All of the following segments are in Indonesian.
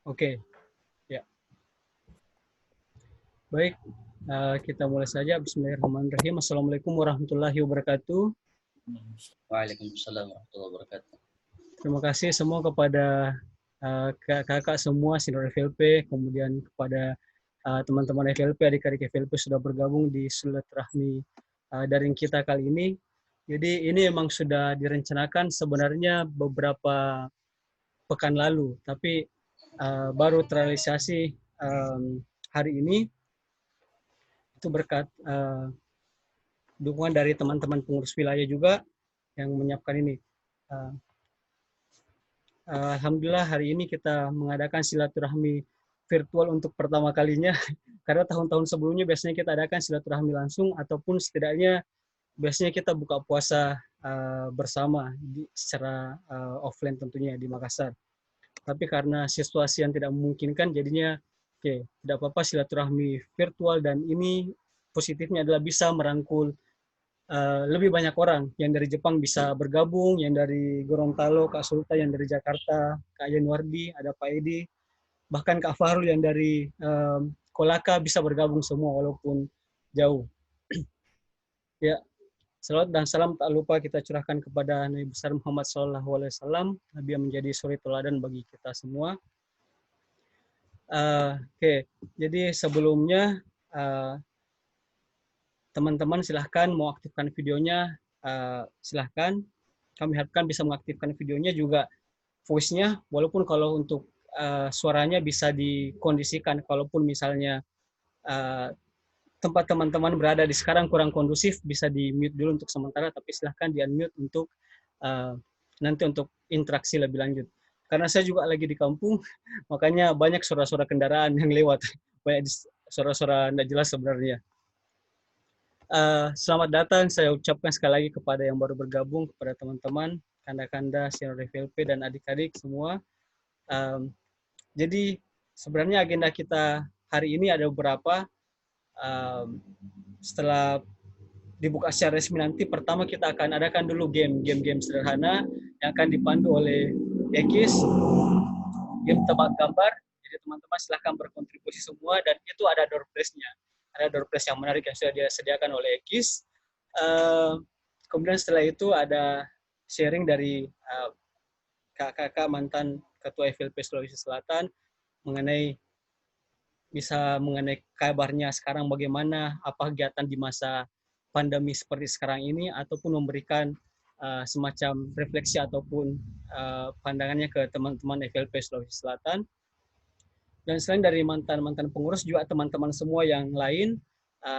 Oke, ya. Baik, kita mulai saja. Bismillahirrahmanirrahim. Assalamualaikum warahmatullahi wabarakatuh. Waalaikumsalam warahmatullahi wabarakatuh. Terima kasih semua kepada kakak semua, senior FLP, kemudian kepada teman-teman FLP, adik-adik FLP sudah bergabung di silaturahmi daring kita kali ini. Jadi ini memang sudah direncanakan sebenarnya beberapa pekan lalu, tapi baru terrealisasi hari ini. Itu berkat dukungan dari teman-teman pengurus wilayah juga yang menyiapkan ini. Alhamdulillah hari ini kita mengadakan silaturahmi virtual untuk pertama kalinya, karena tahun-tahun sebelumnya biasanya kita adakan silaturahmi langsung ataupun setidaknya biasanya kita buka puasa bersama secara offline tentunya di Makassar. Tapi karena situasi yang tidak memungkinkan, jadinya oke, tidak apa-apa silaturahmi virtual, dan ini positifnya adalah bisa merangkul lebih banyak orang. Yang dari Jepang bisa bergabung, yang dari Gorontalo, Kak Sulta, yang dari Jakarta, Kak Yanuardi, ada Pak Edi, bahkan Kak Fahrul yang dari Kolaka bisa bergabung semua walaupun jauh. Ya, salawat dan salam tak lupa kita curahkan kepada Nabi besar Muhammad SAW, Nabi yang menjadi suri teladan bagi kita semua. Oke, jadi sebelumnya teman-teman silahkan mau aktifkan videonya, silahkan. Kami harapkan bisa mengaktifkan videonya juga voice-nya, walaupun kalau untuk suaranya bisa dikondisikan, kalaupun misalnya uh, tempat teman-teman berada di sekarang kurang kondusif, bisa di mute dulu untuk sementara, tapi silahkan di unmute untuk uh, nanti untuk interaksi lebih lanjut. Karena saya juga lagi di kampung, makanya banyak suara-suara kendaraan yang lewat, banyak suara-suara tidak jelas sebenarnya. Selamat datang saya ucapkan sekali lagi kepada yang baru bergabung, kepada teman-teman, kanda-kanda, senior FLP, dan adik-adik semua. Jadi sebenarnya agenda kita hari ini ada beberapa. Setelah dibuka secara resmi nanti, pertama kita akan adakan dulu game sederhana yang akan dipandu oleh Ekis, game tebak gambar. Jadi teman-teman silahkan berkontribusi semua, dan itu ada door prize-nya. Ada door prize yang menarik yang sudah disediakan oleh Ekis. Kemudian setelah itu ada sharing dari kakak-kakak mantan Ketua FLP Sulawesi Selatan mengenai kabarnya sekarang bagaimana, apa kegiatan di masa pandemi seperti sekarang ini, ataupun memberikan semacam refleksi ataupun pandangannya ke teman-teman FLP Sulawesi Selatan. Dan selain dari mantan-mantan pengurus, juga teman-teman semua yang lain,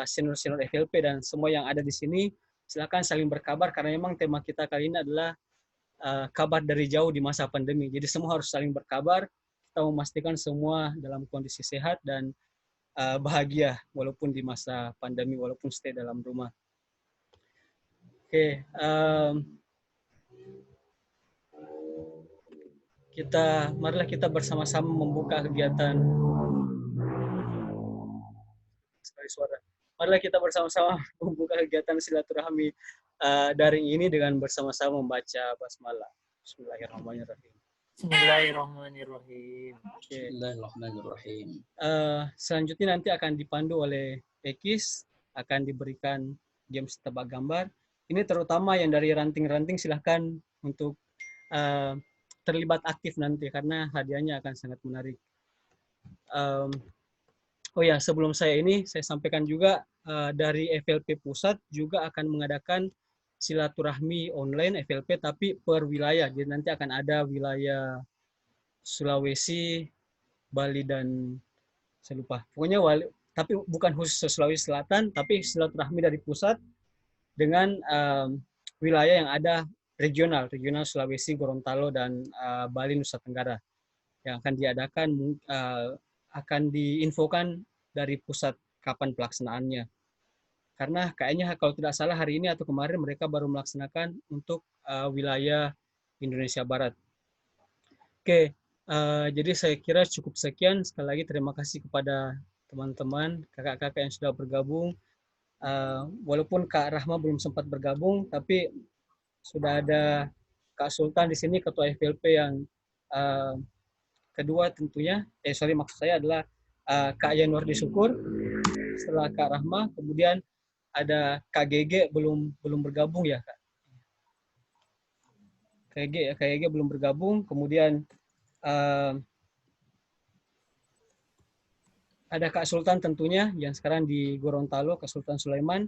senior-senior FLP dan semua yang ada di sini, silakan saling berkabar, karena memang tema kita kali ini adalah kabar dari jauh di masa pandemi. Jadi semua harus saling berkabar, kita memastikan semua dalam kondisi sehat dan bahagia walaupun di masa pandemi, walaupun stay dalam rumah. Oke, marilah kita bersama-sama membuka kegiatan. Suara. Marilah kita bersama-sama membuka kegiatan silaturahmi daring ini dengan bersama-sama membaca basmalah. Bismillahirrahmanirrahim. Bismillahirrahmanirrahim. Bismillahirrahmanirrahim. Selanjutnya nanti akan dipandu oleh Ekis, akan diberikan game tebak gambar. Ini terutama yang dari ranting-ranting silahkan untuk terlibat aktif nanti, karena hadiahnya akan sangat menarik. Oh ya, sebelum saya sampaikan juga dari FLP Pusat juga akan mengadakan silaturahmi online FLP tapi per wilayah. Jadi nanti akan ada wilayah Sulawesi, Bali, dan saya lupa. Pokoknya tapi bukan khusus Sulawesi Selatan, tapi silaturahmi dari pusat dengan wilayah yang ada regional Sulawesi, Gorontalo, dan Bali, Nusa Tenggara, yang akan diadakan, akan diinfokan dari pusat kapan pelaksanaannya. Karena kayaknya kalau tidak salah hari ini atau kemarin mereka baru melaksanakan untuk wilayah Indonesia Barat. Oke, jadi saya kira cukup sekian. Sekali lagi terima kasih kepada teman-teman, kakak-kakak yang sudah bergabung. Walaupun Kak Rahma belum sempat bergabung, tapi sudah ada Kak Sultan di sini, Ketua FLP yang kedua tentunya, maksud saya adalah Kak Yanuardi Syukur, setelah Kak Rahma, kemudian ada Kak Gege belum bergabung ya Kak. Kak Gege belum bergabung, kemudian ada Kak Sultan tentunya yang sekarang di Gorontalo, Kak Sultan Sulaiman.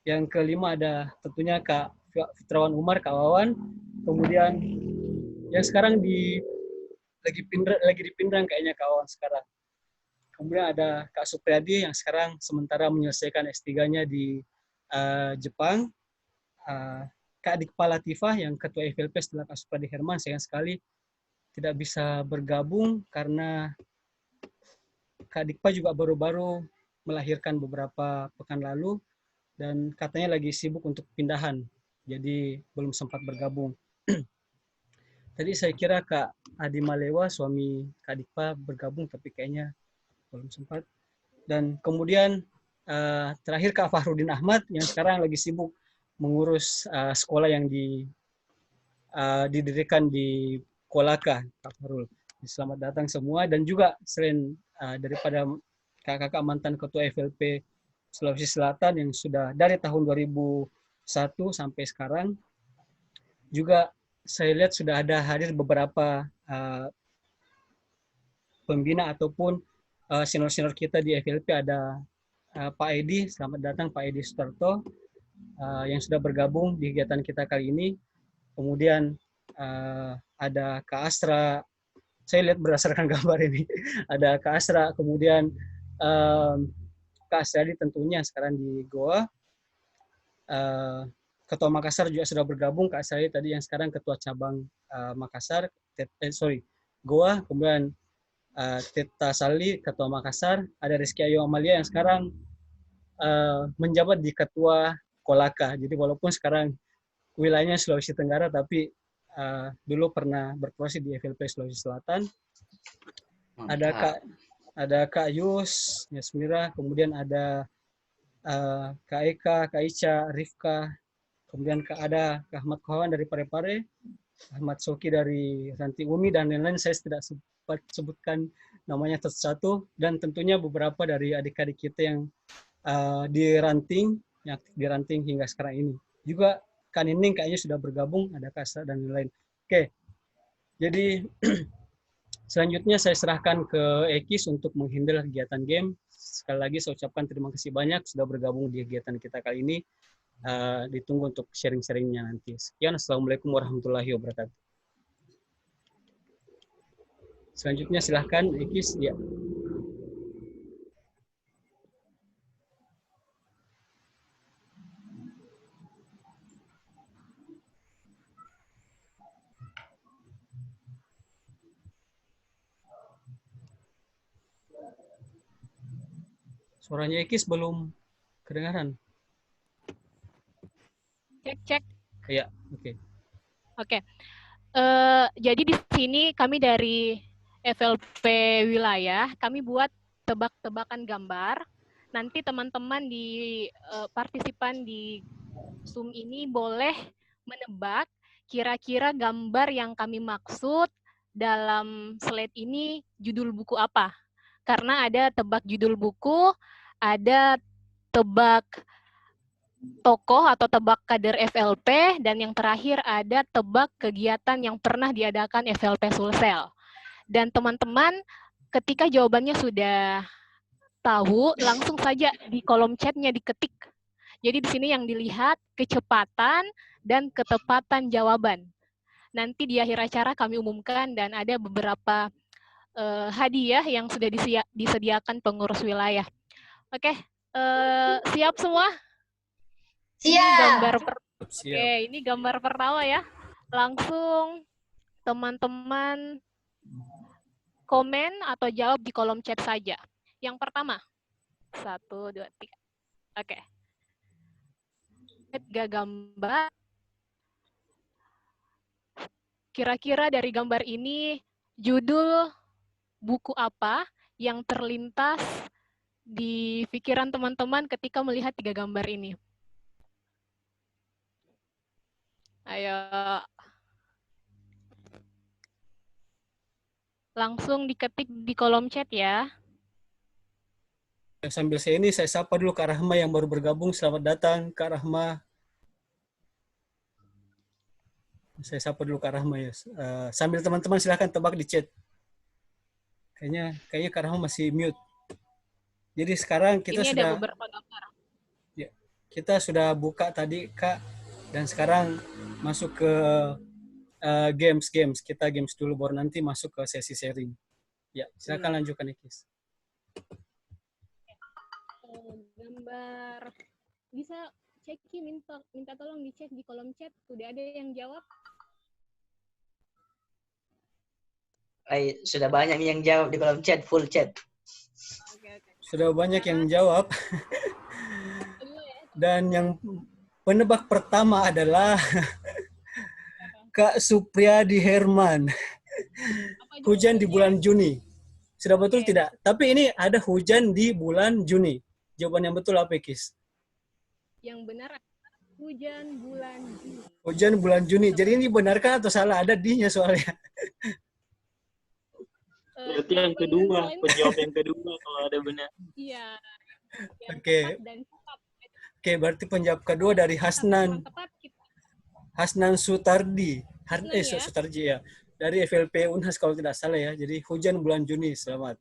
Yang kelima ada tentunya Kak Fitrawan Umar, Kak Wawan. Kemudian yang sekarang lagi di Pindrang kayaknya Kak Wawan sekarang. Kemudian ada Kak Supriyadi yang sekarang sementara menyelesaikan S3-nya di Jepang. Kak Dikpa Latifah yang ketua FLP setelah Kak Supriyadi Herman, sayang sekali tidak bisa bergabung karena Kak Dikpa juga baru-baru melahirkan beberapa pekan lalu dan katanya lagi sibuk untuk pindahan, jadi belum sempat bergabung. Tadi saya kira Kak Adi Malewa, suami Kak Dikpa, bergabung, tapi kayaknya belum sempat. Dan kemudian terakhir Kak Fahrudin Ahmad yang sekarang lagi sibuk mengurus sekolah yang didirikan di Kolaka, Kak Fahrul. Selamat datang semua, dan juga selain daripada kakak-kakak mantan ketua FLP Sulawesi Selatan yang sudah dari tahun 2001 sampai sekarang, juga saya lihat sudah ada hadir beberapa pembina ataupun senior-senior kita di FLP. Ada Pak Edi, selamat datang Pak Edi Sutarto yang sudah bergabung di kegiatan kita kali ini. Kemudian ada Kak Astra, saya lihat berdasarkan gambar ini, ada Kak Astra, kemudian Kak Asradi tentunya sekarang di Goa. Ketua Makassar juga sudah bergabung, Kak Asradi tadi yang sekarang ketua cabang Makassar, Goa. Kemudian Teta Sali, ketua Makassar. Ada Rizky Ayu Amalia yang sekarang menjabat di ketua Kolaka. Jadi walaupun sekarang wilayahnya Sulawesi Tenggara, tapi dulu pernah berproses di FLP Sulawesi Selatan. Ada Kak Yus, Yasmira, kemudian ada Kak Eka, Kak Ica, Rifka, kemudian ada Kak Ahmad Kawan dari Parepare, Ahmad Soki dari Ranting Umi, dan lain-lain. Saya tidak sempat sebutkan namanya satu-satu, dan tentunya beberapa dari adik-adik kita yang di ranting hingga sekarang ini. Juga Kak Nining kayaknya sudah bergabung, ada Kasa dan lain-lain. Oke, jadi selanjutnya saya serahkan ke Ekis untuk menghandle kegiatan game. Sekali lagi saya ucapkan terima kasih banyak sudah bergabung di kegiatan kita kali ini. Ditunggu untuk sharing-sharingnya nanti. Sekian, Assalamualaikum warahmatullahi wabarakatuh. Selanjutnya silahkan Ekis. Ya. Suaranya Ekis belum kedengaran. Cek. Ya, oke. Oke. Jadi di sini kami dari FLP wilayah, kami buat tebak-tebakan gambar. Nanti teman-teman di partisipan di Zoom ini boleh menebak kira-kira gambar yang kami maksud dalam slide ini judul buku apa. Karena ada tebak judul buku, ada tebak tokoh atau tebak kader FLP, dan yang terakhir ada tebak kegiatan yang pernah diadakan FLP Sulsel. Dan teman-teman ketika jawabannya sudah tahu, langsung saja di kolom chatnya diketik. Jadi di sini yang dilihat kecepatan dan ketepatan jawaban. Nanti di akhir acara kami umumkan, dan ada beberapa hadiah yang sudah disediakan pengurus wilayah. Oke, siap semua? Siap. Ini gambar pertama ya. Langsung teman-teman komen atau jawab di kolom chat saja. Yang pertama. 1, 2, 3. Oke. 3 gambar. Kira-kira dari gambar ini judul buku apa yang terlintas di pikiran teman-teman ketika melihat 3 gambar ini? Ayo. langsung diketik di kolom chat ya. Sambil saya sapa dulu Kak Rahma yang baru bergabung. Selamat datang Kak Rahma. Saya sapa dulu Kak Rahma ya. Sambil teman-teman silahkan tebak di chat. Kayaknya Kak Rahma masih mute. Jadi sekarang Ini ada beberapa gambar. Ya, kita sudah buka tadi Kak, dan sekarang masuk ke games. Kita games dulu baru nanti masuk ke sesi sharing. Ya, silakan lanjutkan Ikis. Gambar bisa cekin, minta tolong dicek di kolom chat. Sudah ada yang jawab? Sudah banyak yang jawab di kolom chat, full chat. Okay. Sudah banyak yang jawab. Dan yang penebak pertama adalah Kak Supriyadi Herman. Hujan di bulan Juni. Sudah betul tidak? Tapi ini ada hujan di bulan Juni. Jawaban yang betul apa, Kis? Yang benar hujan bulan Juni. Hujan bulan Juni. Jadi ini benarkah atau salah? Ada D-nya soalnya. Berarti yang kedua, penjawab yang kedua kalau ada benar. Iya. Oke. Oke, berarti penjawab kedua dari Hasnan. Hasnan Sutardi. Sutarji ya. Dari FLP Unhas kalau tidak salah ya. Jadi hujan bulan Juni. Selamat.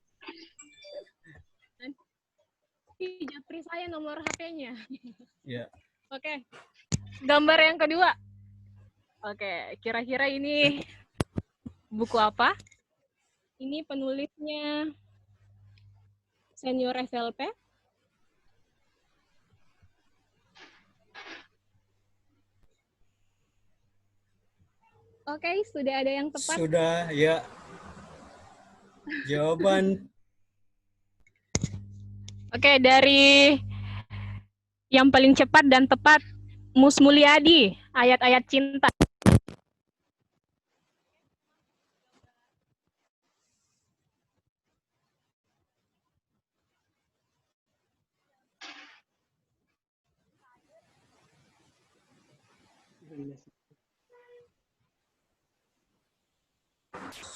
Japri saya nomor HP-nya. Ya. Oke. Gambar yang kedua. Oke, kira-kira ini buku apa? Ini penulisnya senior FLP. Oke, sudah ada yang tepat. Sudah, ya. Jawaban. Oke, dari yang paling cepat dan tepat, Mus Mulyadi, ayat-ayat cinta.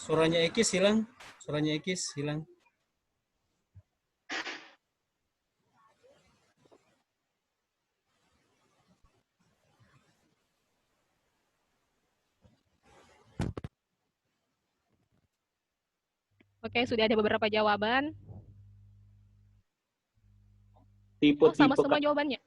Suaranya Ekis hilang. Suaranya Ekis hilang. Oke, sudah ada beberapa jawaban. Tipe sama semua jawabannya.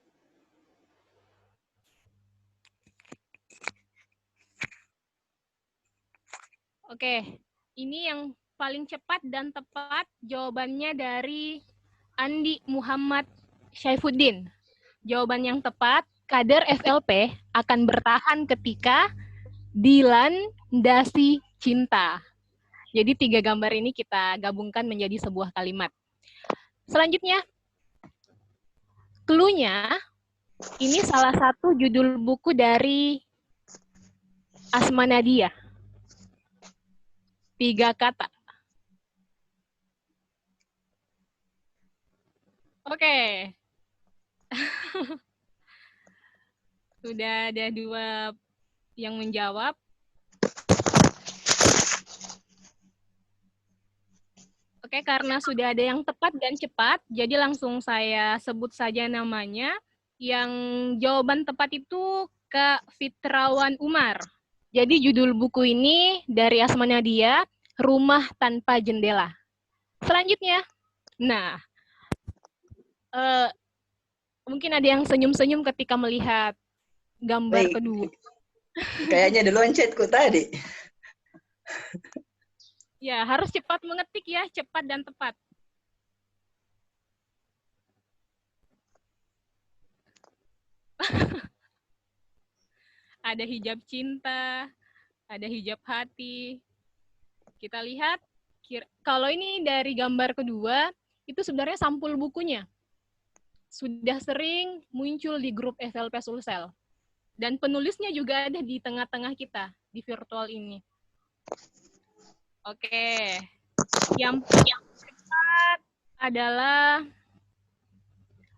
Oke, ini yang paling cepat dan tepat jawabannya dari Andi Muhammad Syaifuddin. Jawaban yang tepat, kader FLP akan bertahan ketika dilandasi cinta. Jadi 3 gambar ini kita gabungkan menjadi sebuah kalimat. Selanjutnya, clue-nya, ini salah satu judul buku dari Asma Nadia. 3 kata. Oke. Sudah ada 2 yang menjawab. Oke, karena sudah ada yang tepat dan cepat, jadi langsung saya sebut saja namanya. Yang jawaban tepat itu Kak Fitrawan Umar. Jadi judul buku ini dari Asma Nadia, Rumah Tanpa Jendela. Selanjutnya, nah, mungkin ada yang senyum-senyum ketika melihat gambar kedua. Kayaknya duluan chatku tadi. Ya, harus cepat mengetik ya, cepat dan tepat. Ada hijab cinta, ada hijab hati. Kita lihat, kalau ini dari gambar kedua, itu sebenarnya sampul bukunya. Sudah sering muncul di grup FLP Sulsel. Dan penulisnya juga ada di tengah-tengah kita, di virtual ini. Oke, yang tepat adalah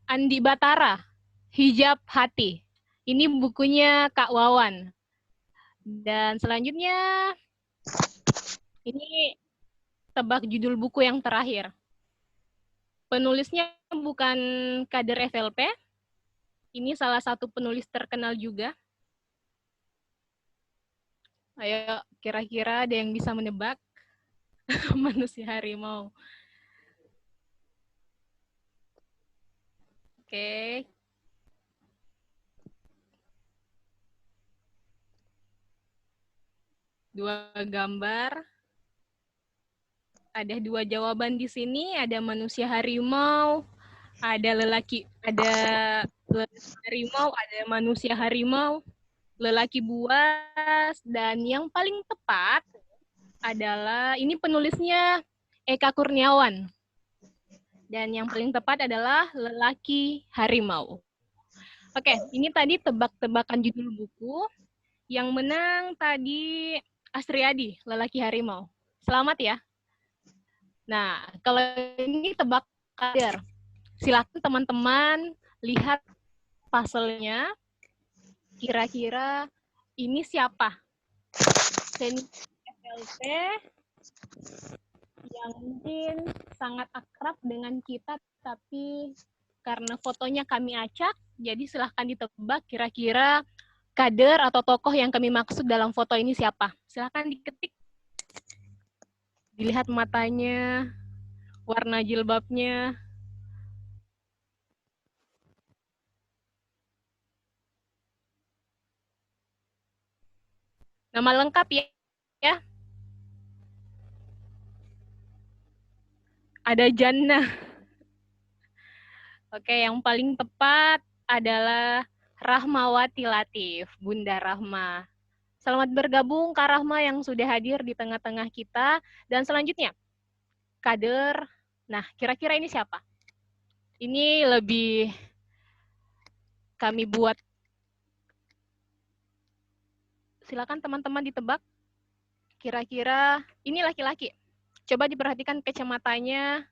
Andi Batara, Hijab Hati. Ini bukunya Kak Wawan. Dan selanjutnya, ini tebak judul buku yang terakhir. Penulisnya bukan kader FLP. Ini salah satu penulis terkenal juga. Ayo, kira-kira ada yang bisa menebak? Manusia harimau. Oke. Dua gambar. Ada dua jawaban di sini, ada manusia harimau, ada lelaki harimau, ada manusia harimau, lelaki buas, dan yang paling tepat adalah, ini penulisnya Eka Kurniawan. Dan yang paling tepat adalah lelaki harimau. Oke, ini tadi tebak-tebakan judul buku. Yang menang tadi Astriadi, lelaki harimau. Selamat ya. Nah, kalau ini tebak kader. Silakan teman-teman lihat puzzle-nya. Kira-kira ini siapa? Senior FLP yang mungkin sangat akrab dengan kita, tapi karena fotonya kami acak, jadi silahkan ditebak kira-kira kader atau tokoh yang kami maksud dalam foto ini siapa. Silahkan diketik. Dilihat matanya, warna jilbabnya. Nama lengkap ya. Ada Jannah. Oke, yang paling tepat adalah Rahmawati Latif, Bunda Rahma. Selamat bergabung Kak Rahma yang sudah hadir di tengah-tengah kita. Dan selanjutnya, kader. Nah, kira-kira ini siapa? Ini lebih kami buat. Silakan teman-teman ditebak. Kira-kira ini laki-laki. Coba diperhatikan kacamatanya.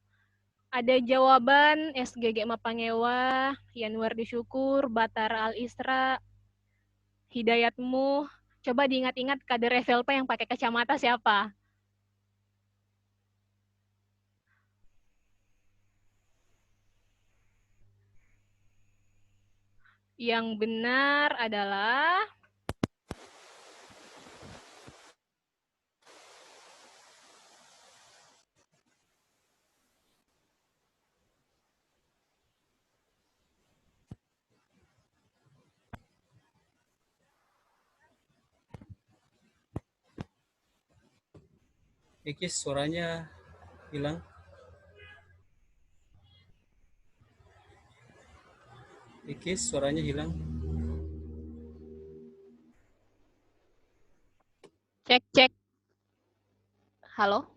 Ada jawaban SGG Mapangewa, Yanwardi Syukur, Batara Al-Isra, Hidayatmu. Coba diingat-ingat kader FLP yang pakai kacamata siapa? Yang benar adalah Ikis, suaranya hilang. Ikis, suaranya hilang. cek. Halo?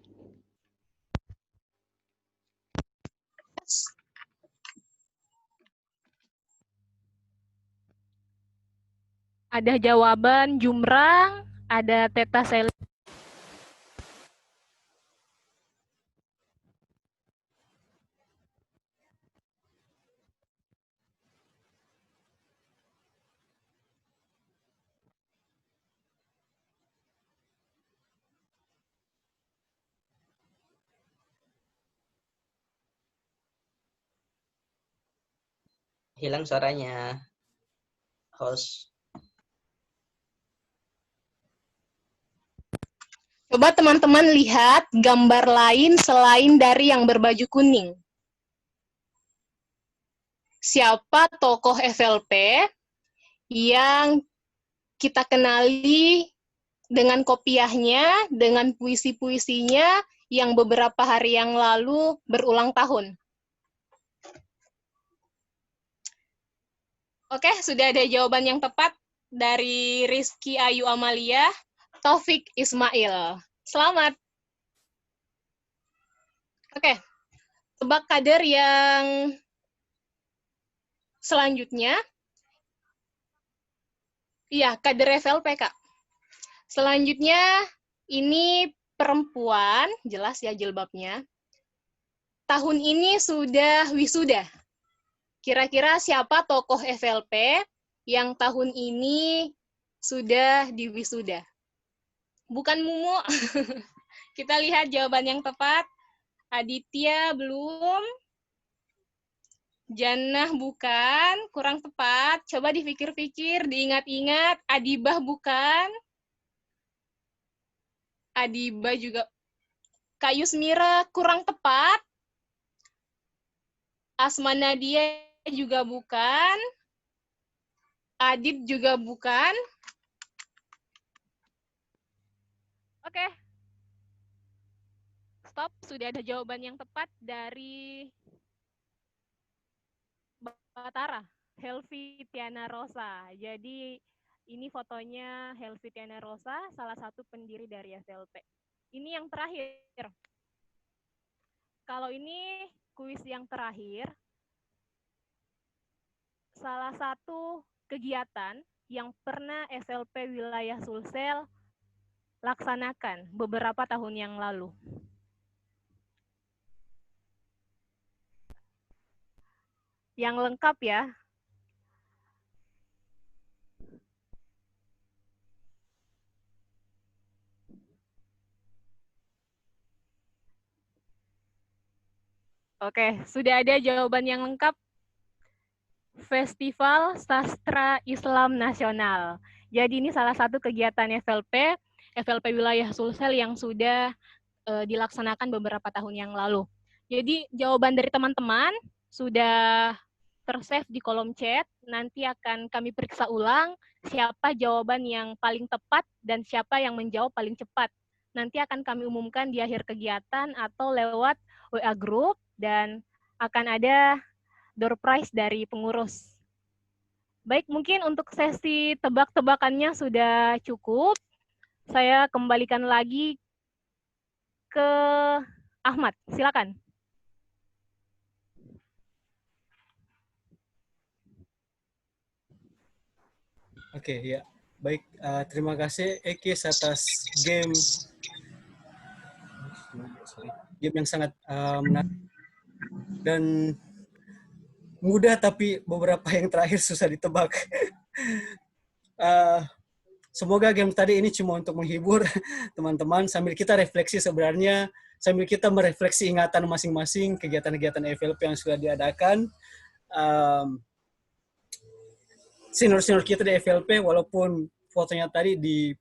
Ada jawaban Jumrang, ada Teta Sel. Hilang suaranya. Host. Coba teman-teman lihat gambar lain selain dari yang berbaju kuning. Siapa tokoh FLP yang kita kenali dengan kopiahnya, dengan puisi-puisinya yang beberapa hari yang lalu berulang tahun? Oke, sudah ada jawaban yang tepat dari Rizky Ayu Amalia, Taufik Ismail. Selamat. Oke, tebak kader yang selanjutnya. Iya, kader FLP, Kak. Selanjutnya, ini perempuan, jelas ya jilbabnya. Tahun ini sudah wisuda. Kira-kira siapa tokoh FLP yang tahun ini sudah diwisuda? Bukan Mumu. Kita lihat jawaban yang tepat. Aditya belum. Jannah bukan, kurang tepat. Coba dipikir-pikir, diingat-ingat. Adibah bukan. Adibah juga. Kak Yusmira kurang tepat. Asma Nadia juga bukan. Adit juga bukan. Oke. Stop, sudah ada jawaban yang tepat dari Batara, Helvi Tiana Rosa. Jadi ini fotonya Helvi Tiana Rosa, salah satu pendiri dari FLP. Ini yang terakhir. Kalau ini kuis yang terakhir, salah satu kegiatan yang pernah FLP Wilayah Sulsel laksanakan beberapa tahun yang lalu. Yang lengkap ya. Oke, sudah ada jawaban yang lengkap. Festival Sastra Islam Nasional. Jadi ini salah satu kegiatan FLP Wilayah Sulsel yang sudah dilaksanakan beberapa tahun yang lalu. Jadi jawaban dari teman-teman sudah tersave di kolom chat. Nanti akan kami periksa ulang siapa jawaban yang paling tepat dan siapa yang menjawab paling cepat. Nanti akan kami umumkan di akhir kegiatan atau lewat WA Group, dan akan ada door prize dari pengurus. Baik, mungkin untuk sesi tebak-tebakannya sudah cukup. Saya kembalikan lagi ke Ahmad, silakan. Oke, ya. Baik, terima kasih Ekis atas game yang sangat menarik dan mudah, tapi beberapa yang terakhir susah ditebak. Semoga game tadi ini cuma untuk menghibur teman-teman sambil kita refleksi, sebenarnya sambil kita merefleksi ingatan masing-masing kegiatan-kegiatan FLP yang sudah diadakan. Senior-senior kita di FLP, walaupun fotonya tadi di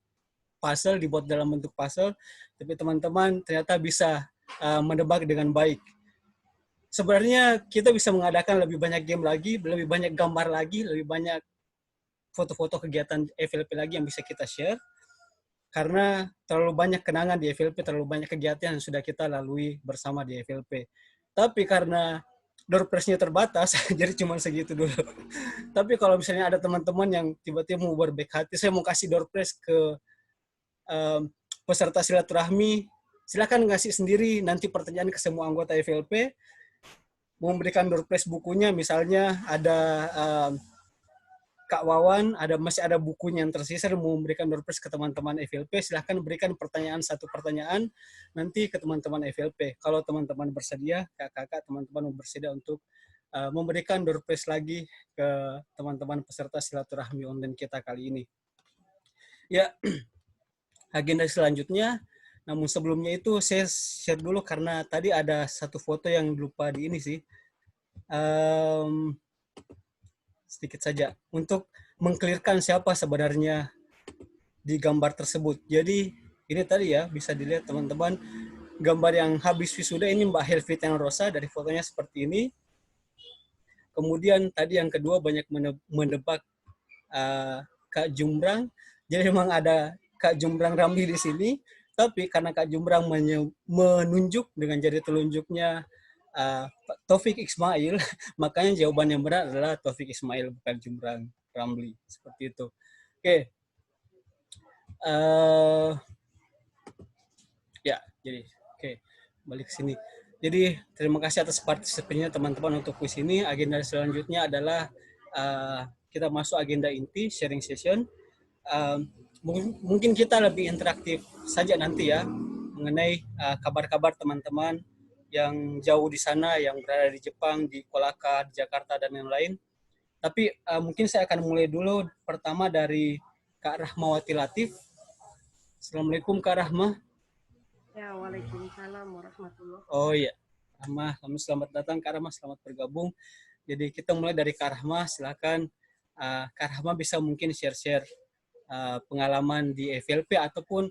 puzzle, dibuat dalam bentuk puzzle, tapi teman-teman ternyata bisa menebak dengan baik. Sebenarnya kita bisa mengadakan lebih banyak game lagi, lebih banyak gambar lagi, lebih banyak foto-foto kegiatan FLP lagi yang bisa kita share. Karena terlalu banyak kenangan di FLP, terlalu banyak kegiatan yang sudah kita lalui bersama di FLP. Tapi karena door prize-nya terbatas, jadi cuma segitu dulu. Tapi kalau misalnya ada teman-teman yang tiba-tiba mau berbaik hati, saya mau kasih door prize ke peserta silaturahmi, silakan ngasih sendiri nanti pertanyaan ke semua anggota FLP, mau memberikan door prize bukunya, misalnya ada Kak Wawan, masih ada bukunya yang tersisa, mau memberikan door prize ke teman-teman FLP, silahkan berikan satu pertanyaan nanti ke teman-teman FLP. Kalau teman-teman bersedia, kakak-kakak, teman-teman bersedia untuk memberikan door prize lagi ke teman-teman peserta silaturahmi online kita kali ini. Ya, agenda selanjutnya, namun sebelumnya itu saya share dulu karena tadi ada satu foto yang lupa di ini sih. Sedikit saja untuk mengklirkan siapa sebenarnya di gambar tersebut. Jadi ini tadi ya, bisa dilihat teman-teman, gambar yang habis wisuda ini Mbak Helvi Tiana Rosa, dari fotonya seperti ini. Kemudian tadi yang kedua banyak menebak Kak Jumbrang. Jadi memang ada Kak Jumbrang Ramli di sini, tapi karena Kak Jumbrang menunjuk dengan jari telunjuknya Taufik Ismail, makanya jawaban yang benar adalah Taufik Ismail, bukan Jumbrang Ramli. Seperti itu. Oke. Ya, jadi oke, balik ke sini. Jadi terima kasih atas partisipasinya teman-teman untuk kuis ini. Agenda selanjutnya adalah kita masuk agenda inti, sharing session. Mungkin kita lebih interaktif saja nanti ya, mengenai kabar-kabar teman-teman yang jauh di sana, yang berada di Jepang, di Kolaka, di Jakarta, dan yang lain. Tapi mungkin saya akan mulai dulu pertama dari Kak Rahmawati Latif. Assalamualaikum Kak Rahma. Ya, waalaikumsalam warahmatullahi Oh iya, Rahma, selamat datang Kak Rahma, selamat bergabung. Jadi kita mulai dari Kak Rahma, silakan Kak Rahma bisa mungkin share-share pengalaman di FLP ataupun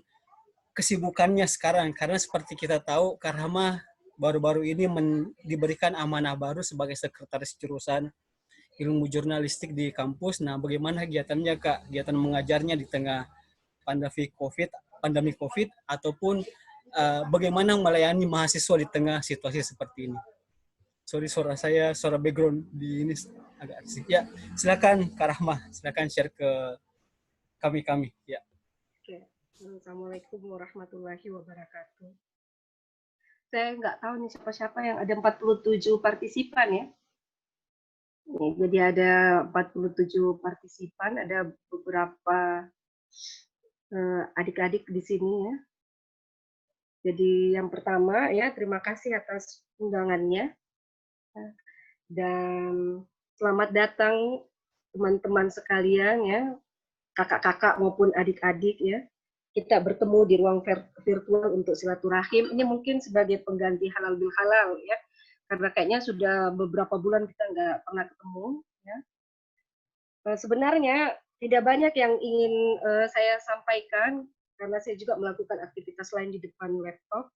kesibukannya sekarang. Karena seperti kita tahu, Kak Rahma baru-baru ini diberikan amanah baru sebagai sekretaris jurusan ilmu jurnalistik di kampus. Nah, bagaimana kegiatannya Kak? Kegiatan mengajarnya di tengah pandemi COVID ataupun bagaimana melayani mahasiswa di tengah situasi seperti ini. Sorry suara background di ini agak asik. Ya, silakan Kak Rahma, silakan share ke kami. Ya. Oke. Assalamualaikum warahmatullahi wabarakatuh. Saya nggak tahu nih siapa-siapa yang ada 47 partisipan ya. Jadi ada 47 partisipan, ada beberapa adik-adik di sini ya. Jadi yang pertama ya, terima kasih atas undangannya. Dan selamat datang teman-teman sekalian ya, kakak-kakak maupun adik-adik ya. Kita bertemu di ruang virtual untuk silaturahim. Ini mungkin sebagai pengganti halal bil halal ya. Karena kayaknya sudah beberapa bulan kita nggak pernah ketemu ya. Sebenarnya tidak banyak yang ingin saya sampaikan karena saya juga melakukan aktivitas lain di depan laptop.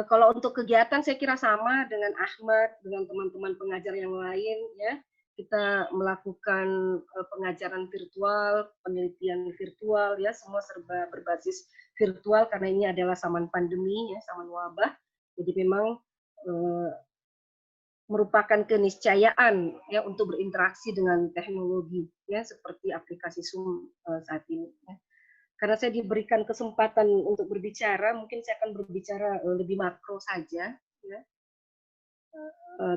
Kalau untuk kegiatan saya kira sama dengan Ahmad, dengan teman-teman pengajar yang lain ya. Kita melakukan pengajaran virtual, penelitian virtual ya, semua serba berbasis virtual karena ini adalah zaman pandemi ya, zaman wabah. Jadi memang merupakan keniscayaan ya untuk berinteraksi dengan teknologi ya seperti aplikasi Zoom saat ini ya. Karena saya diberikan kesempatan untuk berbicara, mungkin saya akan berbicara lebih makro saja ya,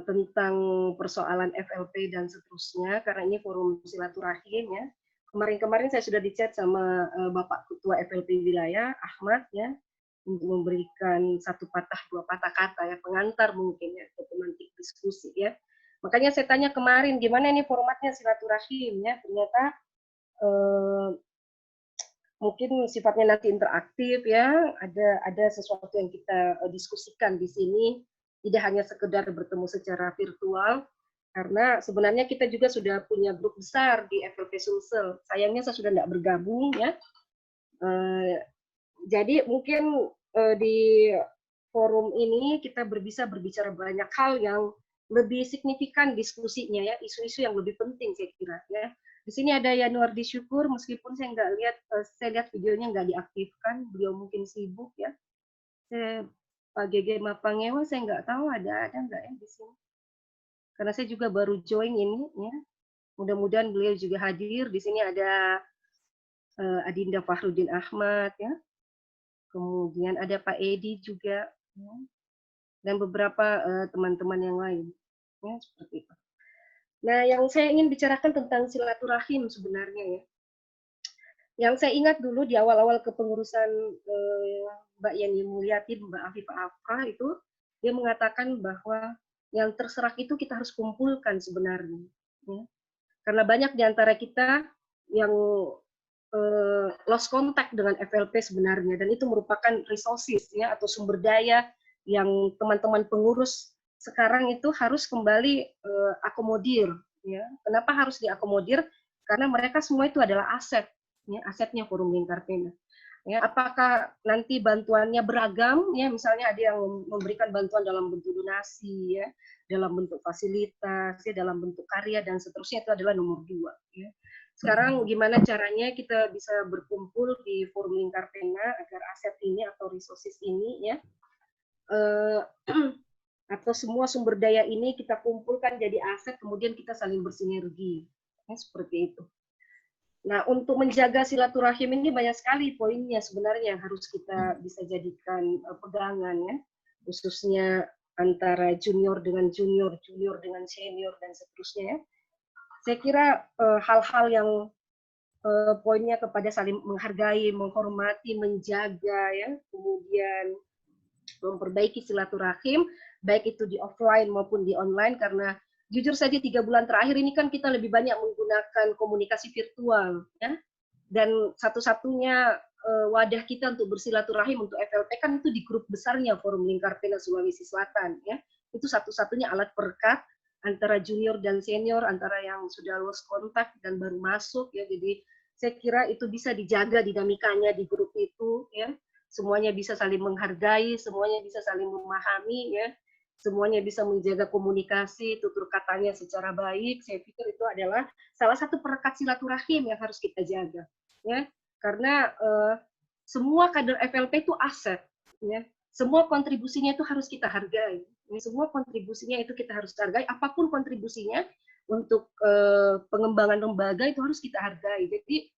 tentang persoalan FLP dan seterusnya, karena ini forum silaturahim ya. Kemarin saya sudah di-chat sama Bapak Ketua FLP Wilayah, Ahmad ya, untuk memberikan satu patah dua patah kata ya, pengantar mungkin ya, untuk pemantik diskusi ya. Makanya saya tanya kemarin, gimana ini formatnya silaturahim ya, ternyata mungkin sifatnya nanti interaktif ya, ada sesuatu yang kita diskusikan di sini, tidak hanya sekedar bertemu secara virtual, karena sebenarnya kita juga sudah punya grup besar di FLP Sulsel. Sayangnya saya sudah tidak bergabung ya. Jadi mungkin di forum ini kita bisa berbicara banyak hal yang lebih signifikan diskusinya ya, isu-isu yang lebih penting saya kira ya. Di sini ada Yanuardi Syukur, meskipun saya nggak lihat, saya lihat videonya nggak diaktifkan, beliau mungkin sibuk ya. Pak GG Mapangewa saya nggak tahu ada nggak ya di sini. Karena saya juga baru join ini ya. Mudah-mudahan beliau juga hadir. Di sini ada Adinda Fahrudin Ahmad ya. Kemudian ada Pak Edi juga ya. Dan beberapa teman-teman yang lain ya, seperti itu. Nah, yang saya ingin bicarakan tentang silaturahim sebenarnya ya. Yang saya ingat dulu di awal-awal kepengurusan Mbak Yani Mulyati, Mbak Afifah Afra itu, dia mengatakan bahwa yang terserak itu kita harus kumpulkan sebenarnya. Ya. Karena banyak di antara kita yang lost contact dengan FLP sebenarnya, dan itu merupakan resources ya, atau sumber daya yang teman-teman pengurus sekarang itu harus kembali akomodir ya. Kenapa harus diakomodir? Karena mereka semua itu adalah aset ya, asetnya Forum Lingkar Pena ya. Apakah nanti bantuannya beragam ya, misalnya ada yang memberikan bantuan dalam bentuk donasi ya, dalam bentuk fasilitas ya, dalam bentuk karya dan seterusnya, itu adalah nomor 2 ya. Sekarang gimana caranya kita bisa berkumpul di Forum Lingkar Pena agar aset ini atau resources ini ya, atau semua sumber daya ini kita kumpulkan jadi aset, kemudian kita saling bersinergi ya, seperti itu. Nah, untuk menjaga silaturahim ini banyak sekali poinnya sebenarnya yang harus kita bisa jadikan pegangan ya, khususnya antara junior dengan junior, junior dengan senior dan seterusnya ya. Saya kira hal-hal yang poinnya kepada saling menghargai, menghormati, menjaga ya, kemudian memperbaiki silaturahim, baik itu di offline maupun di online, karena jujur saja 3 bulan terakhir ini kan kita lebih banyak menggunakan komunikasi virtual ya, dan satu-satunya wadah kita untuk bersilaturahim untuk FLP kan itu di grup besarnya Forum Lingkar Pena Sulawesi Selatan ya. Itu satu-satunya alat perekat antara junior dan senior, antara yang sudah lost kontak dan baru masuk ya. Jadi saya kira itu bisa dijaga dinamikanya di grup itu ya. Semuanya bisa saling menghargai, semuanya bisa saling memahami ya. Semuanya bisa menjaga komunikasi, tutur katanya secara baik. Saya pikir itu adalah salah satu perekat silaturahim yang harus kita jaga ya. Karena semua kader FLP itu aset ya. Semua kontribusinya itu harus kita hargai. Semua kontribusinya itu kita harus hargai, apapun kontribusinya untuk pengembangan lembaga itu harus kita hargai. Jadi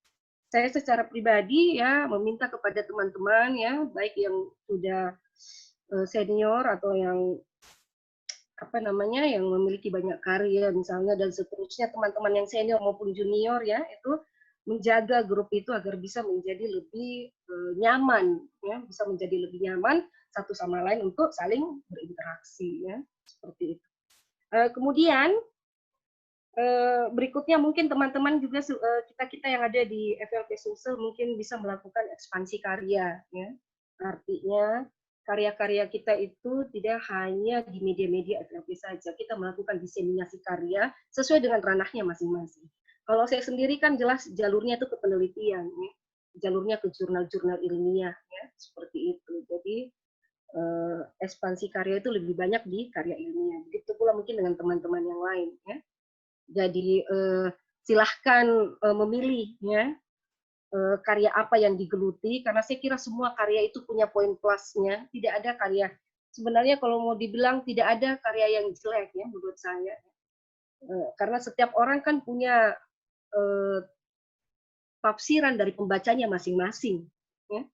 saya secara pribadi ya meminta kepada teman-teman ya, baik yang sudah senior atau yang apa namanya yang memiliki banyak karya misalnya dan seterusnya, teman-teman yang senior maupun junior ya, itu menjaga grup itu agar bisa menjadi lebih nyaman ya, bisa menjadi lebih nyaman satu sama lain untuk saling berinteraksi ya, seperti itu. Kemudian berikutnya mungkin teman-teman juga kita yang ada di FLP Sulsel mungkin bisa melakukan ekspansi karya ya. Artinya karya-karya kita itu tidak hanya di media-media FLP saja, kita melakukan diseminasi karya sesuai dengan ranahnya masing-masing. Kalau saya sendiri kan jelas jalurnya itu ke penelitian ya. Jalurnya ke jurnal-jurnal ilmiah ya, seperti itu. Jadi ekspansi karya itu lebih banyak di karya ilmiah. Begitu pula mungkin dengan teman-teman yang lain ya. Jadi silahkan memilih ya karya apa yang digeluti, karena saya kira semua karya itu punya poin plusnya. Tidak ada karya, sebenarnya kalau mau dibilang tidak ada karya yang jelek ya menurut saya. Karena setiap orang kan punya tafsiran dari pembacanya masing-masing. Ya.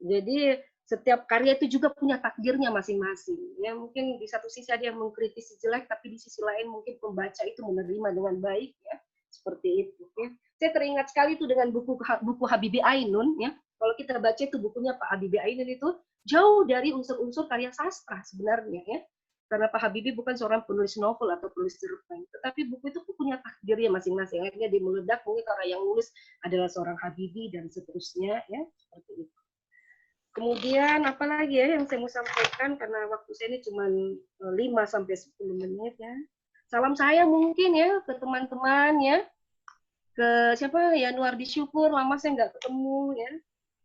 Jadi setiap karya itu juga punya takdirnya masing-masing. Ya, mungkin di satu sisi ada yang mengkritisi jelek, tapi di sisi lain mungkin pembaca itu menerima dengan baik, ya, seperti itu. Ya. Saya teringat sekali itu dengan buku Habibie Ainun. Ya. Kalau kita baca itu bukunya Pak Habibie Ainun itu jauh dari unsur-unsur karya sastra sebenarnya, ya. Karena Pak Habibie bukan seorang penulis novel atau penulis cerpen, tetapi buku itu punya takdirnya masing-masing. Akhirnya dia meledak mungkin karena yang nulis adalah seorang Habibie dan seterusnya, ya, seperti itu. Kemudian apalagi ya yang saya mau sampaikan, karena waktu saya ini cuma 5-10 menit ya. Salam saya mungkin ya ke teman-teman ya, ke siapa Yanuardi Syukur, lama saya nggak ketemu ya.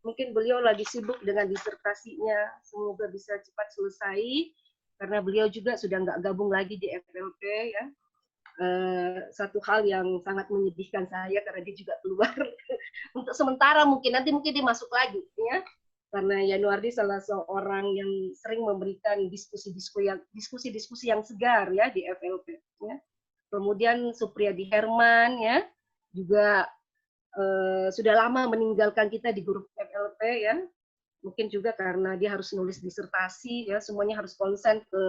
Mungkin beliau lagi sibuk dengan disertasinya, semoga bisa cepat selesai karena beliau juga sudah nggak gabung lagi di FLP ya. Satu hal yang sangat menyedihkan saya karena dia juga keluar untuk sementara, mungkin nanti dia masuk lagi ya. Karena Yanuardi salah seorang yang sering memberikan diskusi-diskusi yang segar ya di FLP. Ya. Kemudian Supriyadi Herman ya juga sudah lama meninggalkan kita di grup FLP ya. Mungkin juga karena dia harus nulis disertasi ya, semuanya harus konsen ke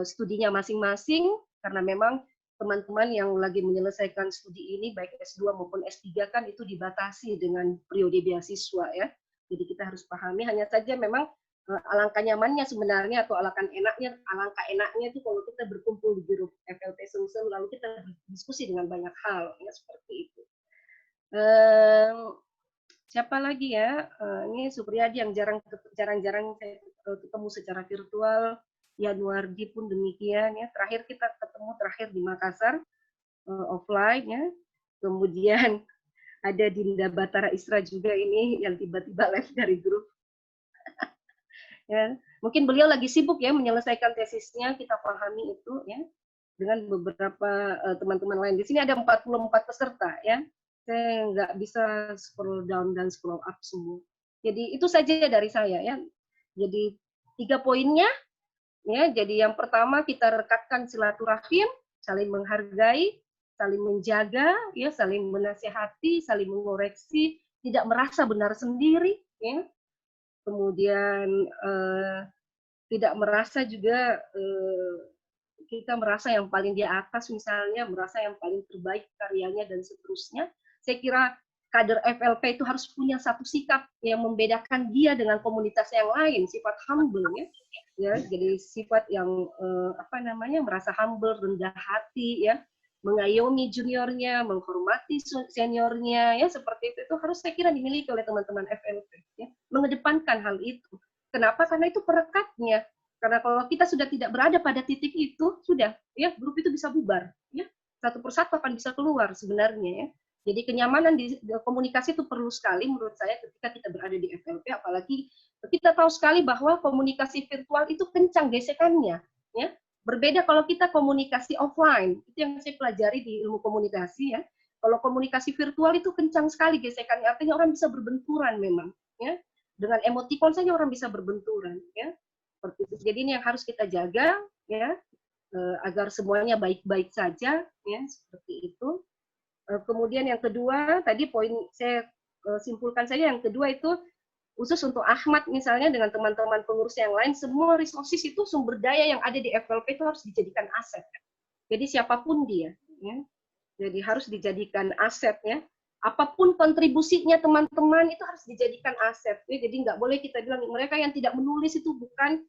studinya masing-masing karena memang teman-teman yang lagi menyelesaikan studi ini baik S2 maupun S3 kan itu dibatasi dengan periode beasiswa ya. Jadi kita harus pahami, hanya saja memang alangkah nyamannya sebenarnya atau alangkah enaknya itu kalau kita berkumpul di grup FLP Sulsel lalu kita berdiskusi dengan banyak hal ya, seperti itu. Siapa lagi ya? Ini Supriyadi yang jarang-jarang saya ketemu secara virtual. Yanuardi pun demikian ya. Terakhir kita ketemu di Makassar offline ya. Kemudian ada Dinda Batara Isra juga ini yang tiba-tiba live dari grup. Ya, mungkin beliau lagi sibuk ya menyelesaikan tesisnya, kita pahami itu ya. Dengan beberapa teman-teman lain. Di sini ada 44 peserta ya. Saya nggak bisa scroll down dan scroll up semua. Jadi itu saja dari saya ya. Jadi 3 poinnya ya. Jadi yang pertama kita rekatkan silaturahim, saling menghargai, saling menjaga, ya, saling menasihati, saling mengoreksi, tidak merasa benar sendiri, ya. Kemudian tidak merasa juga kita merasa yang paling di atas, misalnya merasa yang paling terbaik karyanya dan seterusnya. Saya kira kader FLP itu harus punya satu sikap yang membedakan dia dengan komunitas yang lain, sifat humble, ya. Ya, jadi sifat yang merasa humble, rendah hati, ya. Mengayomi juniornya, menghormati seniornya, ya seperti itu harus saya kira dimiliki oleh teman-teman FLP. mengedepankan hal itu. Kenapa? Karena itu perekatnya. Karena kalau kita sudah tidak berada pada titik itu, sudah ya grup itu bisa bubar, ya satu persatu akan bisa keluar sebenarnya ya. Jadi kenyamanan di komunikasi itu perlu sekali menurut saya ketika kita berada di FLP, apalagi kita tahu sekali bahwa komunikasi virtual itu kencang gesekannya, ya. Berbeda kalau kita komunikasi offline, itu yang saya pelajari di ilmu komunikasi ya. Kalau komunikasi virtual itu kencang sekali gesekannya, artinya orang bisa berbenturan memang, ya. Dengan emotikon saja orang bisa berbenturan, ya. Seperti itu. Jadi ini yang harus kita jaga, ya, agar semuanya baik-baik saja, ya, seperti itu. Kemudian yang kedua, tadi poin saya simpulkan saja, yang kedua itu khusus untuk Ahmad misalnya dengan teman-teman pengurus yang lain, semua resources itu sumber daya yang ada di FLP itu harus dijadikan aset. Jadi siapapun dia, ya. Jadi harus dijadikan aset ya. Apapun kontribusinya teman-teman itu harus dijadikan aset. Ya. Jadi nggak boleh kita bilang mereka yang tidak menulis itu bukan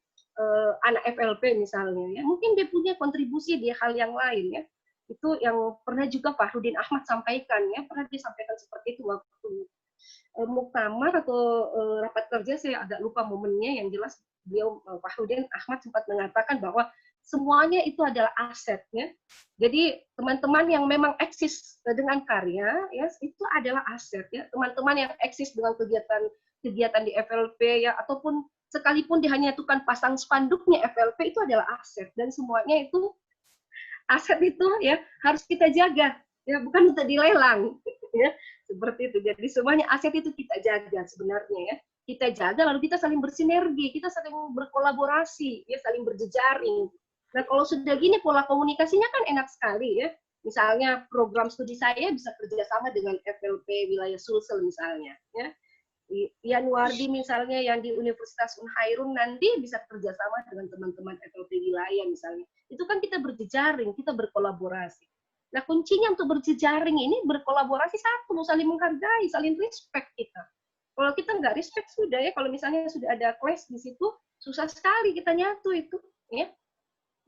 anak FLP misalnya. Ya. Mungkin dia punya kontribusi di hal yang lain ya. Itu yang pernah juga Fahrudin Ahmad sampaikan ya. Pernah disampaikan seperti itu waktu muktamar atau rapat kerja, saya agak lupa momennya, yang jelas beliau Fahrudin Ahmad sempat mengatakan bahwa semuanya itu adalah aset ya. Jadi teman-teman yang memang eksis dengan karya ya itu adalah aset ya. Teman-teman yang eksis dengan kegiatan di FLP ya, ataupun sekalipun dia hanya tukang pasang spanduknya FLP, itu adalah aset, dan semuanya itu aset itu ya harus kita jaga ya, bukan untuk dilelang ya, seperti itu. Jadi semuanya aset itu kita jaga sebenarnya ya. Kita jaga, lalu kita saling bersinergi, kita saling berkolaborasi, ya, saling berjejaring. Nah, kalau sudah gini pola komunikasinya kan enak sekali ya. Misalnya program studi saya bisa kerjasama dengan FLP wilayah Sulsel misalnya. Ya. Yanuardi misalnya yang di Universitas Unhairun nanti bisa kerjasama dengan teman-teman FLP wilayah misalnya. Itu kan kita berjejaring, kita berkolaborasi. Nah, kuncinya untuk berjejaring ini berkolaborasi satu, saling menghargai, saling respect kita. Kalau kita nggak respect sudah ya, kalau misalnya sudah ada clash di situ, susah sekali kita nyatu itu, ya.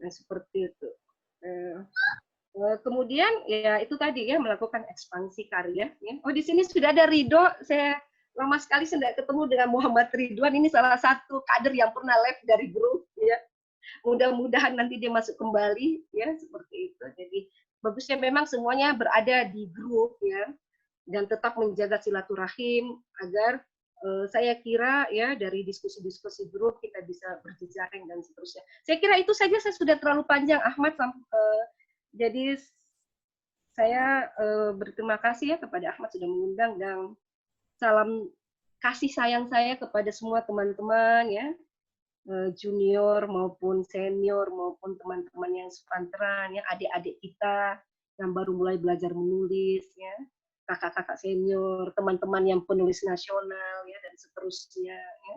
Nah, seperti itu. Kemudian ya itu tadi ya, melakukan ekspansi karya. Ya. Oh, di sini sudah ada Ridho. Saya lama sekali saya tidak ketemu dengan Muhammad Ridwan. Ini salah satu kader yang pernah left dari grup. Ya. Mudah-mudahan nanti dia masuk kembali, ya seperti itu. Jadi bagusnya memang semuanya berada di grup ya, dan tetap menjaga silaturahim agar saya kira ya dari diskusi-diskusi grup kita bisa berjejaring dan seterusnya. Saya kira itu saja, saya sudah terlalu panjang Ahmad. Jadi saya berterima kasih ya kepada Ahmad sudah mengundang, dan salam kasih sayang saya kepada semua teman-teman ya, junior maupun senior maupun teman-teman yang sepantaran ya, adik-adik kita yang baru mulai belajar menulis ya, kakak-kakak senior, teman-teman yang penulis nasional ya, dan seterusnya ya.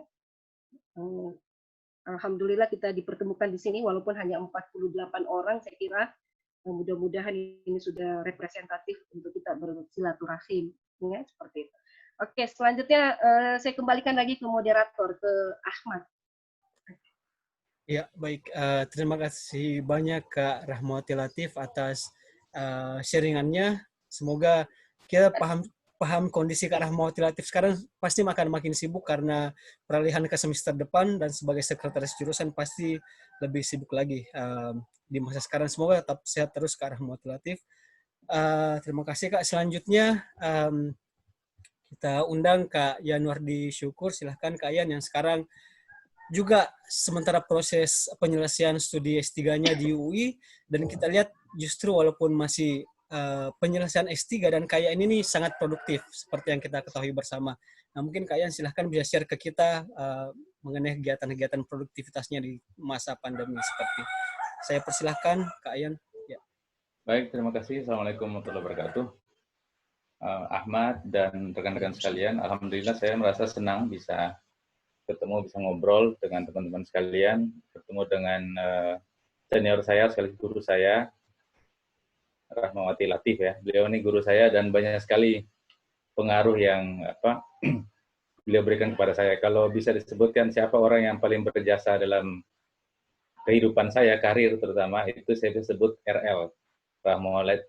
Alhamdulillah kita dipertemukan di sini walaupun hanya 48 orang, saya kira mudah-mudahan ini sudah representatif untuk kita bersilaturahim ya, seperti itu. Oke, selanjutnya saya kembalikan lagi ke moderator, ke Ahmad. Ya, baik. Terima kasih banyak Kak Rahmawati Latif atas sharingannya. Semoga kita paham kondisi Kak Rahmawati Latif sekarang pasti akan makin sibuk karena peralihan ke semester depan, dan sebagai sekretaris jurusan pasti lebih sibuk lagi di masa sekarang. Semoga tetap sehat terus Kak Rahmawati Latif. Terima kasih Kak. Selanjutnya kita undang Kak Yanuardi Syukur. Silahkan Kak Yan, yang sekarang juga sementara proses penyelesaian studi S3-nya di UI, dan kita lihat justru walaupun masih penyelesaian S3 dan Kak Yan ini sangat produktif seperti yang kita ketahui bersama. Nah, mungkin Kak Yan silahkan bisa share ke kita mengenai kegiatan-kegiatan produktivitasnya di masa pandemi seperti. Saya persilahkan Kak Yan. Ya. Baik, terima kasih. Assalamualaikum warahmatullahi wabarakatuh. Ahmad dan rekan-rekan sekalian, alhamdulillah saya merasa senang bisa ketemu, bisa ngobrol dengan teman-teman sekalian, ketemu dengan senior saya, sekaligus guru saya, Rahmawati Latif ya. Beliau ini guru saya dan banyak sekali pengaruh yang beliau berikan kepada saya. Kalau bisa disebutkan siapa orang yang paling berjasa dalam kehidupan saya, karir terutama, itu saya bisa sebut RL.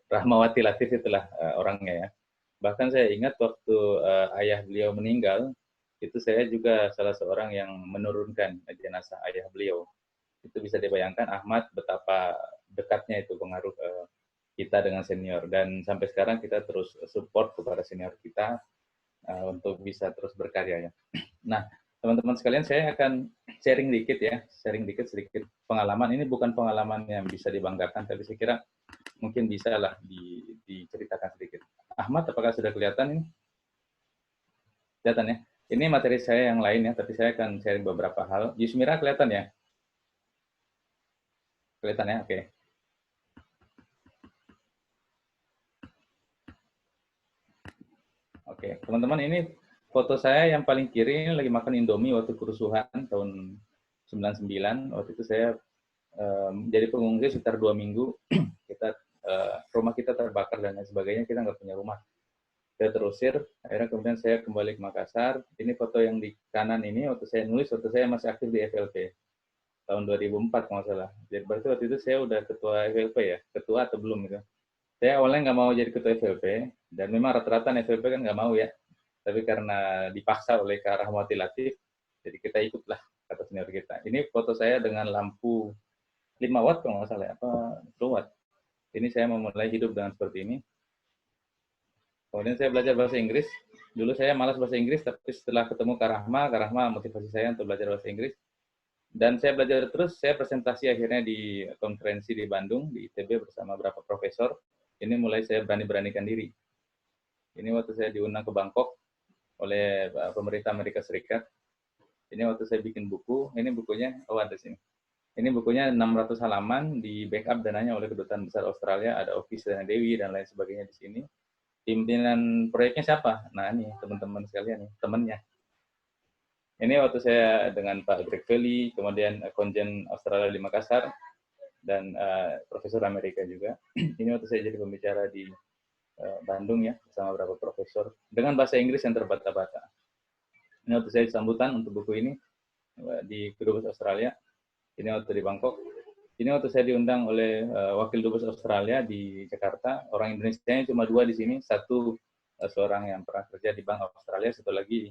Rahmawati Latif itulah orangnya ya. Bahkan saya ingat waktu ayah beliau meninggal, itu saya juga salah seorang yang menurunkan jenazah ayah beliau. Itu bisa dibayangkan Ahmad betapa dekatnya itu pengaruh kita dengan senior, dan sampai sekarang kita terus support kepada senior kita untuk bisa terus berkarya ya. Nah, teman-teman sekalian, saya akan sharing dikit ya, sedikit pengalaman. Ini bukan pengalaman yang bisa dibanggakan, tapi saya kira mungkin bisa lah diceritakan sedikit. Ahmad, apakah sudah kelihatan ini? Kelihatan ya? Ini materi saya yang lain ya, tapi saya akan sharing beberapa hal. Yusmira kelihatan ya? Kelihatan ya? Oke. Oke, teman-teman, ini foto saya yang paling kiri ini lagi makan Indomie waktu kerusuhan tahun 99. Waktu itu saya jadi pengungsi sekitar 2 minggu. Kita rumah kita terbakar dan lain sebagainya, kita nggak punya rumah. Saya terusir, akhirnya kemudian saya kembali ke Makassar. Ini foto yang di kanan ini waktu saya nulis, waktu saya masih aktif di FLP tahun 2004 kalau nggak salah. Jadi berarti waktu itu saya udah ketua FLP ya, ketua atau belum gitu. Saya awalnya nggak mau jadi ketua FLP, dan memang rata-rata FLP kan nggak mau ya. Tapi karena dipaksa oleh Kak Rahmawati Latif, jadi kita ikutlah kata senior kita. Ini foto saya dengan lampu 5 watt kalau nggak salah ya, apa 10 watt. Ini saya memulai hidup dengan seperti ini. Kemudian saya belajar bahasa Inggris. Dulu saya malas bahasa Inggris, tapi setelah ketemu Kak Rahma motivasi saya untuk belajar bahasa Inggris. Dan saya belajar terus, saya presentasi akhirnya di konferensi di Bandung, di ITB bersama beberapa profesor. Ini mulai saya berani-beranikan diri. Ini waktu saya diundang ke Bangkok oleh pemerintah Amerika Serikat. Ini waktu saya bikin buku, ini bukunya, oh ada sini. Ini bukunya 600 halaman, di backup dananya oleh Kedutaan Besar Australia, ada Oki Sedana Dewi dan lain sebagainya di sini. Pimpinan proyeknya siapa? Nah ini teman-teman sekalian nih, temannya. Ini waktu saya dengan Pak Greg Valley, kemudian konjen Australia di Makassar, dan profesor Amerika juga. Ini waktu saya jadi pembicara di Bandung ya, bersama beberapa profesor, dengan bahasa Inggris yang terbata-bata. Ini waktu saya sambutan untuk buku ini di Kedubes Australia. Ini waktu di Bangkok. Ini waktu saya diundang oleh Wakil Dubes Australia di Jakarta. Orang Indonesia cuma 2 di sini. Satu seorang yang pernah kerja di Bank Australia, satu lagi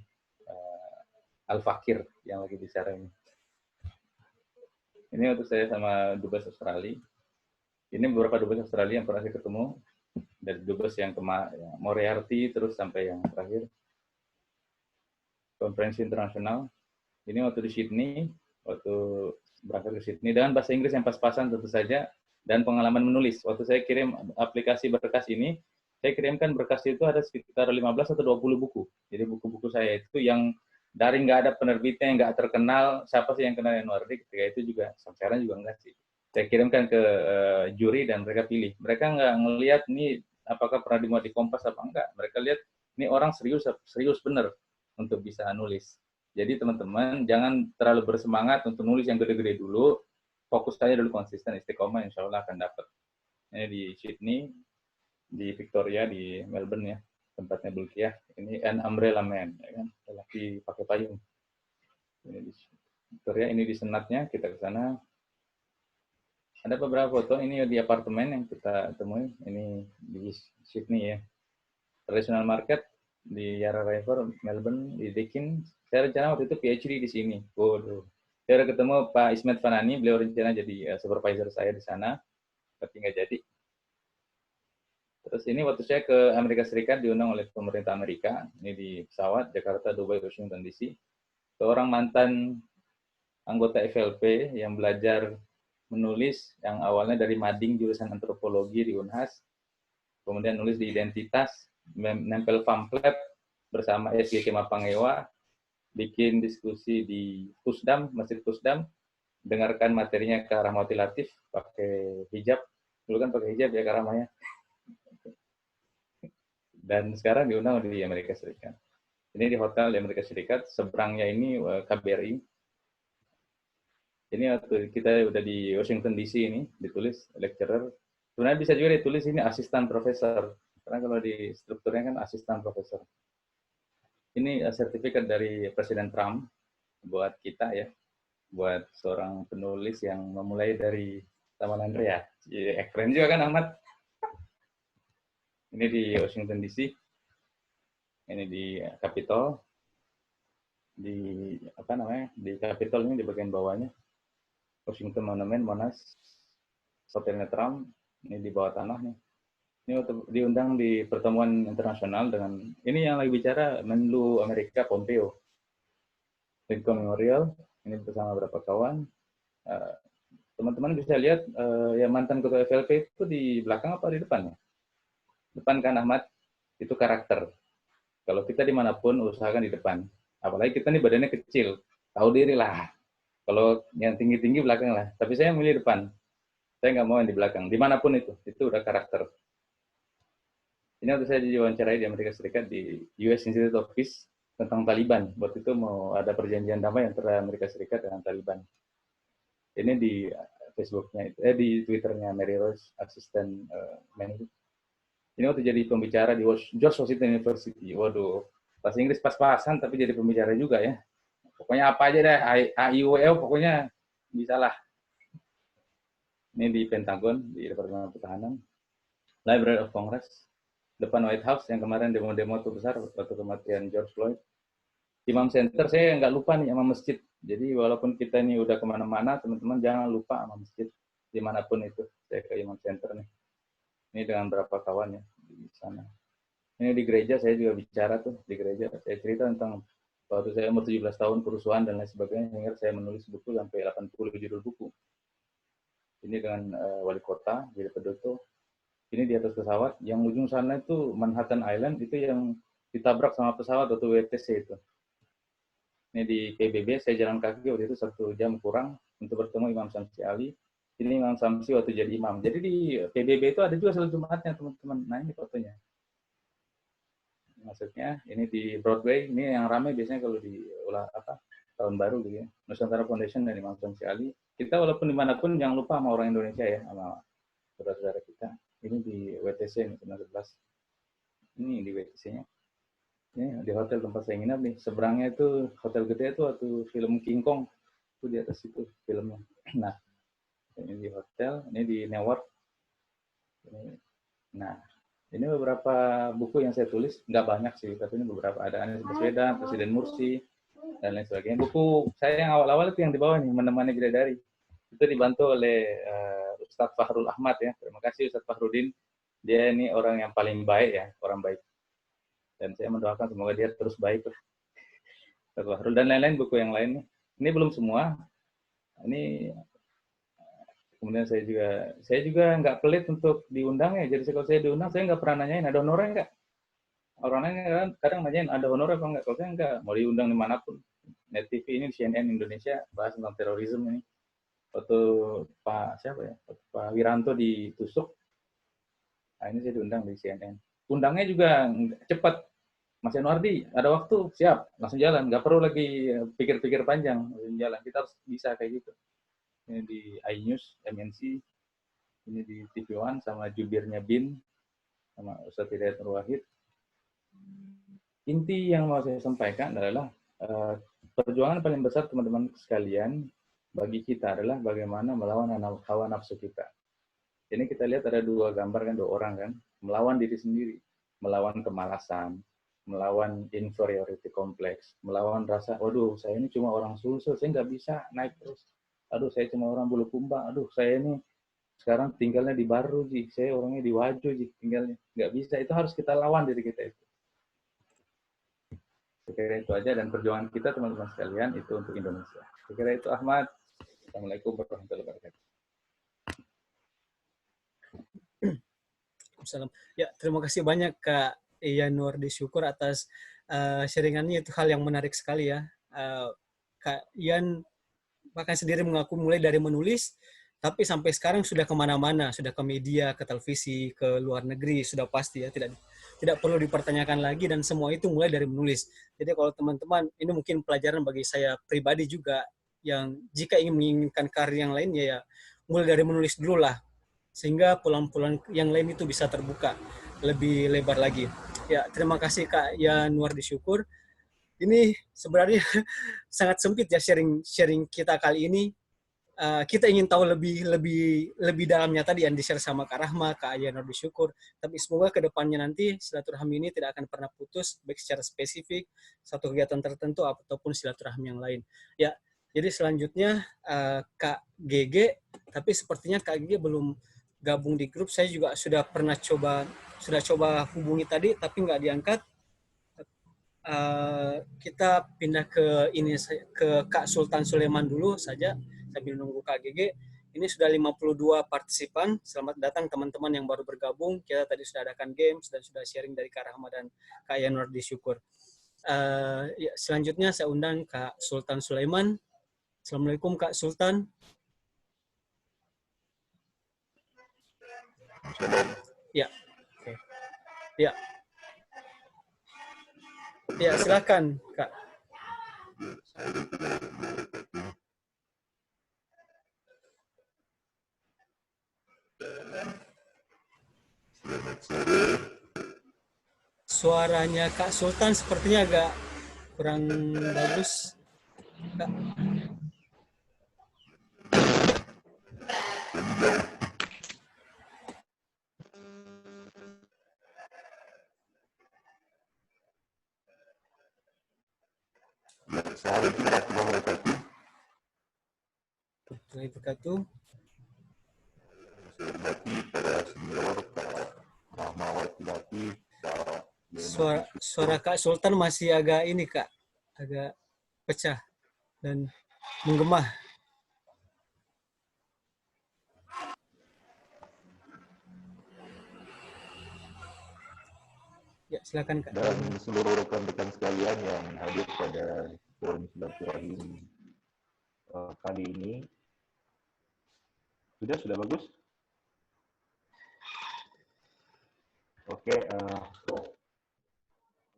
Al-Fakir yang lagi bicara ini. Ini waktu saya sama Dubes Australia. Ini beberapa Dubes Australia yang pernah saya ketemu. Dari Dubes yang Moriarty, terus sampai yang terakhir. Konferensi internasional. Ini waktu di Sydney, waktu berangkat ke Sydney, dengan bahasa Inggris yang pas-pasan tentu saja, dan pengalaman menulis. Waktu saya kirim aplikasi berkas ini, saya kirimkan berkas itu ada sekitar 15 atau 20 buku. Jadi buku-buku saya itu yang dari nggak ada penerbitnya, yang nggak terkenal, siapa sih yang kenal Yanuardi ketika itu juga, sekarang juga enggak sih. Saya kirimkan ke juri dan mereka pilih. Mereka nggak ngelihat ini apakah pernah dimuat di Kompas apa enggak. Mereka lihat ini orang serius bener untuk bisa nulis. Jadi teman-teman jangan terlalu bersemangat untuk nulis yang gede-gede dulu. Fokus saja dulu, konsisten, istiqomah, insya Allah akan dapat. Ini di Sydney, di Victoria, di Melbourne ya, tempatnya Bulkiah. Ini an umbrella man, ya kan? Lagi pakai payung. Ini di Victoria, ini di senatnya, kita ke sana. Ada beberapa foto, ini di apartemen yang kita temui. Ini di Sydney ya. Traditional Market di Yarra River, Melbourne, di Deakin. Saya rencana waktu itu PhD di sini. Waduh. Saya udah ketemu Pak Ismet Fanani, beliau rencana jadi supervisor saya di sana, tapi nggak jadi. Terus ini waktu saya ke Amerika Serikat diundang oleh pemerintah Amerika, ini di pesawat Jakarta, Dubai, Washington DC. Seorang mantan anggota FLP yang belajar menulis, yang awalnya dari mading jurusan antropologi di Unhas, kemudian nulis di Identitas, nempel pamflet bersama SG Kema Pangewa, bikin diskusi di Pusdam, Masjid Pusdam, dengarkan materinya Kak Rahmawati Latif pakai hijab, dulu kan pakai hijab ya Kak Rahmanya, dan sekarang diundang di Amerika Serikat. Ini di hotel di Amerika Serikat, seberangnya ini KBRI. Ini waktu kita udah di Washington DC ini, ditulis lecturer. Sebenarnya bisa juga ditulis ini asistan profesor, karena kalau di strukturnya kan asistan profesor. Ini sertifikat dari Presiden Trump buat kita ya, buat seorang penulis yang memulai dari Taman Andrea. Ya, keren juga kan Ahmad? Ini di Washington DC, ini di Capitol. di apa namanya di Capitol ini di bagian bawahnya, Washington Monument, Monas, Hotelnya Trump, ini di bawah tanah nih. Ini diundang di pertemuan internasional dengan ini yang lagi bicara Menlu Amerika Pompeo. Lincoln Memorial, ini bersama beberapa kawan. Teman-teman bisa lihat yang mantan ketua FLP itu di belakang apa di depan ya? Depan kan Ahmad, itu karakter. Kalau kita dimanapun usahakan di depan. Apalagi kita nih badannya kecil, tahu diri lah. Kalau yang tinggi-tinggi belakang lah. Tapi saya milih depan. Saya nggak mau yang di belakang. Dimanapun itu udah karakter. Ini waktu saya diwawancarai di Amerika Serikat di US Institute of Peace tentang Taliban. Waktu itu mau ada perjanjian damai antara Amerika Serikat dengan Taliban. Ini di Facebooknya, di Twitternya Mary Rose, asisten Menlu. Ini waktu jadi pembicara di George Washington University. Waduh, bahasa Inggris pas-pasan tapi jadi pembicara juga ya. Pokoknya apa aja deh, AIWO pokoknya bisa lah. Ini di Pentagon, di Departemen Pertahanan. Library of Congress. Depan White House yang kemarin demo-demo itu besar waktu kematian George Floyd. Imam Center, saya nggak lupa nih sama masjid. Jadi walaupun kita ini udah kemana-mana, teman-teman jangan lupa sama masjid. Dimanapun itu, saya ke Imam Center nih. Ini dengan berapa kawan ya di sana. Ini di gereja, saya juga bicara tuh di gereja. Saya cerita tentang waktu saya umur 17 tahun, kerusuhan dan lain sebagainya. Sehingga saya menulis buku sampai 80 judul buku. Ini dengan wali kota, jadi Pedoto. Ini di atas pesawat, yang ujung sana itu Manhattan Island, itu yang ditabrak sama pesawat waktu WTC itu. Ini di PBB, saya jalan kaki waktu itu 1 jam kurang untuk bertemu Imam Samsi Ali. Ini Imam Samsi waktu jadi imam. Jadi di PBB itu ada juga salat Jumatnya, teman-teman. Nah, ini fotonya. Maksudnya, ini di Broadway, ini yang ramai biasanya kalau di tahun baru gitu ya. Nusantara Foundation dan Imam Samsi Ali. Kita walaupun dimanapun jangan lupa sama orang Indonesia ya, sama saudara-saudara kita. Ini di WTC ini 19. Ini di WTC-nya. Ini di hotel tempat saya nginap nih. Seberangnya itu hotel gede itu waktu film King Kong. Itu di atas itu filmnya. Nah, ini di hotel, ini di Newark. Nah, ini beberapa buku yang saya tulis. Nggak banyak sih, tapi ini beberapa. Ada Anies Baswedan, Presiden Mursi, dan lain sebagainya. Buku saya yang awal-awal itu yang di bawah nih, Menemani Bidadari. Itu dibantu oleh Ustadz Fahrul Ahmad ya. Terima kasih Ustadz Fahrudin. Dia ini orang yang paling baik ya, orang baik. Dan saya mendoakan semoga dia terus baik. Ustadz Fahrul dan lain-lain buku yang lain. Ini belum semua. Ini kemudian saya juga nggak pelit untuk diundang ya. Jadi kalau saya diundang saya nggak pernah nanyain ada honornya nggak. Orang lain kadang nanyain ada honor apa nggak. Kalau saya nggak mau diundang dimanapun. Net TV ini CNN Indonesia bahas tentang terorisme ini. Waktu Pak Wiranto ditusuk, nah ini saya diundang di CNN. Undangnya juga cepat. Mas Yanuardi, ada waktu, siap, langsung jalan. Nggak perlu lagi pikir-pikir panjang, langsung jalan. Kita harus bisa kayak gitu. Ini di iNews, MNC, ini di TV One, sama jubirnya BIN, sama Ustadz Hidayat Nur Wahid. Inti yang mau saya sampaikan adalah perjuangan paling besar teman-teman sekalian bagi kita adalah bagaimana melawan hawa nafsu kita. Ini kita lihat ada 2 gambar kan, 2 orang kan, melawan diri sendiri, melawan kemalasan, melawan inferiority complex, melawan rasa, waduh saya ini cuma orang Sulsel, saya nggak bisa naik terus. Aduh saya cuma orang Bulukumba, aduh saya ini sekarang tinggalnya di Baru, Ji. Saya orangnya di Wajo, Ji. Tinggalnya. Nggak bisa, itu harus kita lawan diri kita itu. Saya kira itu aja, dan perjuangan kita teman-teman sekalian itu untuk Indonesia. Saya kira itu Ahmad. Assalamualaikum warahmatullahi wabarakatuh. Ya, terima kasih banyak Kak Yanuardi Syukur atas sharingannya. Itu hal yang menarik sekali ya. Kak Ian bahkan sendiri mengaku mulai dari menulis, tapi sampai sekarang sudah kemana-mana, sudah ke media, ke televisi, ke luar negeri, sudah pasti ya, tidak perlu dipertanyakan lagi, dan semua itu mulai dari menulis. Jadi kalau teman-teman, ini mungkin pelajaran bagi saya pribadi juga, yang jika ingin menginginkan karir yang lain, ya mulai dari menulis dulu lah, sehingga peluang-peluang yang lain itu bisa terbuka lebih lebar lagi. Ya, terima kasih Kak Yanuardi Syukur. Ini sebenarnya sangat sempit ya sharing kita kali ini. kita ingin tahu lebih dalamnya tadi yang di-share sama Kak Rahma, Kak Aya Nurdi Syukur. Tapi semoga ke depannya nanti silaturahmi ini tidak akan pernah putus, baik secara spesifik, satu kegiatan tertentu, ataupun silaturahmi yang lain. Ya, jadi selanjutnya Kak GG, tapi sepertinya Kak GG belum gabung di grup. Saya juga sudah coba hubungi tadi, tapi nggak diangkat. Kita pindah ke Kak Sultan Sulaiman dulu saja sambil nunggu Kak GG. Ini sudah 52 partisipan. Selamat datang teman-teman yang baru bergabung. Kita tadi sudah adakan games dan sudah sharing dari Kak Rahma dan Kak Yanur Syukur. Ya, selanjutnya saya undang Kak Sultan Sulaiman. Assalamualaikum Kak Sultan. Ya, oke. Ya. Ya, silakan, Kak. Suaranya Kak Sultan sepertinya agak kurang bagus, Kak. Wabarakatuh. Suara Kak Sultan masih agak ini Kak, agak pecah dan menggema. Ya, silakan Kak. Dan seluruh rekan-rekan sekalian yang hadir pada forum silaturahim kali ini. Sudah bagus? Oke,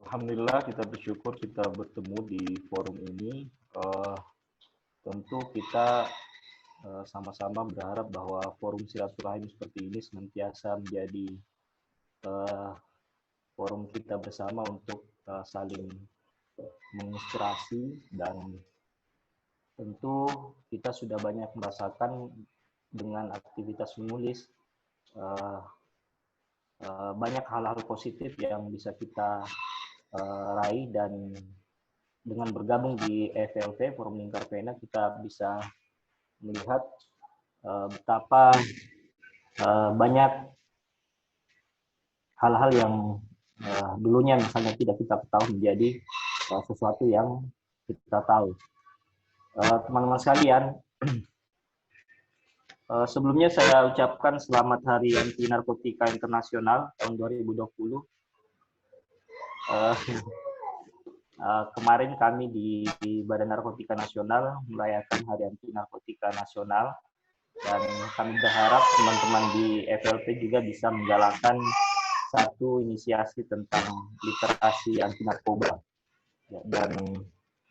alhamdulillah kita bersyukur kita bertemu di forum ini. Tentu kita sama-sama berharap bahwa forum silaturahim seperti ini senantiasa menjadi forum kita bersama untuk saling menginspirasi, dan tentu kita sudah banyak merasakan dengan aktivitas menulis banyak hal-hal positif yang bisa kita raih, dan dengan bergabung di FLP Forum Lingkar Pena kita bisa melihat betapa banyak hal-hal yang dulunya misalnya tidak kita ketahui menjadi sesuatu yang kita tahu. Teman-teman sekalian, sebelumnya saya ucapkan selamat Hari Anti Narkotika Internasional tahun 2020. Kemarin kami di Badan Narkotika Nasional merayakan Hari Anti Narkotika Nasional, dan kami berharap teman-teman di FLP juga bisa menggalakkan satu inisiasi tentang literasi anti narkoba. Ya, dan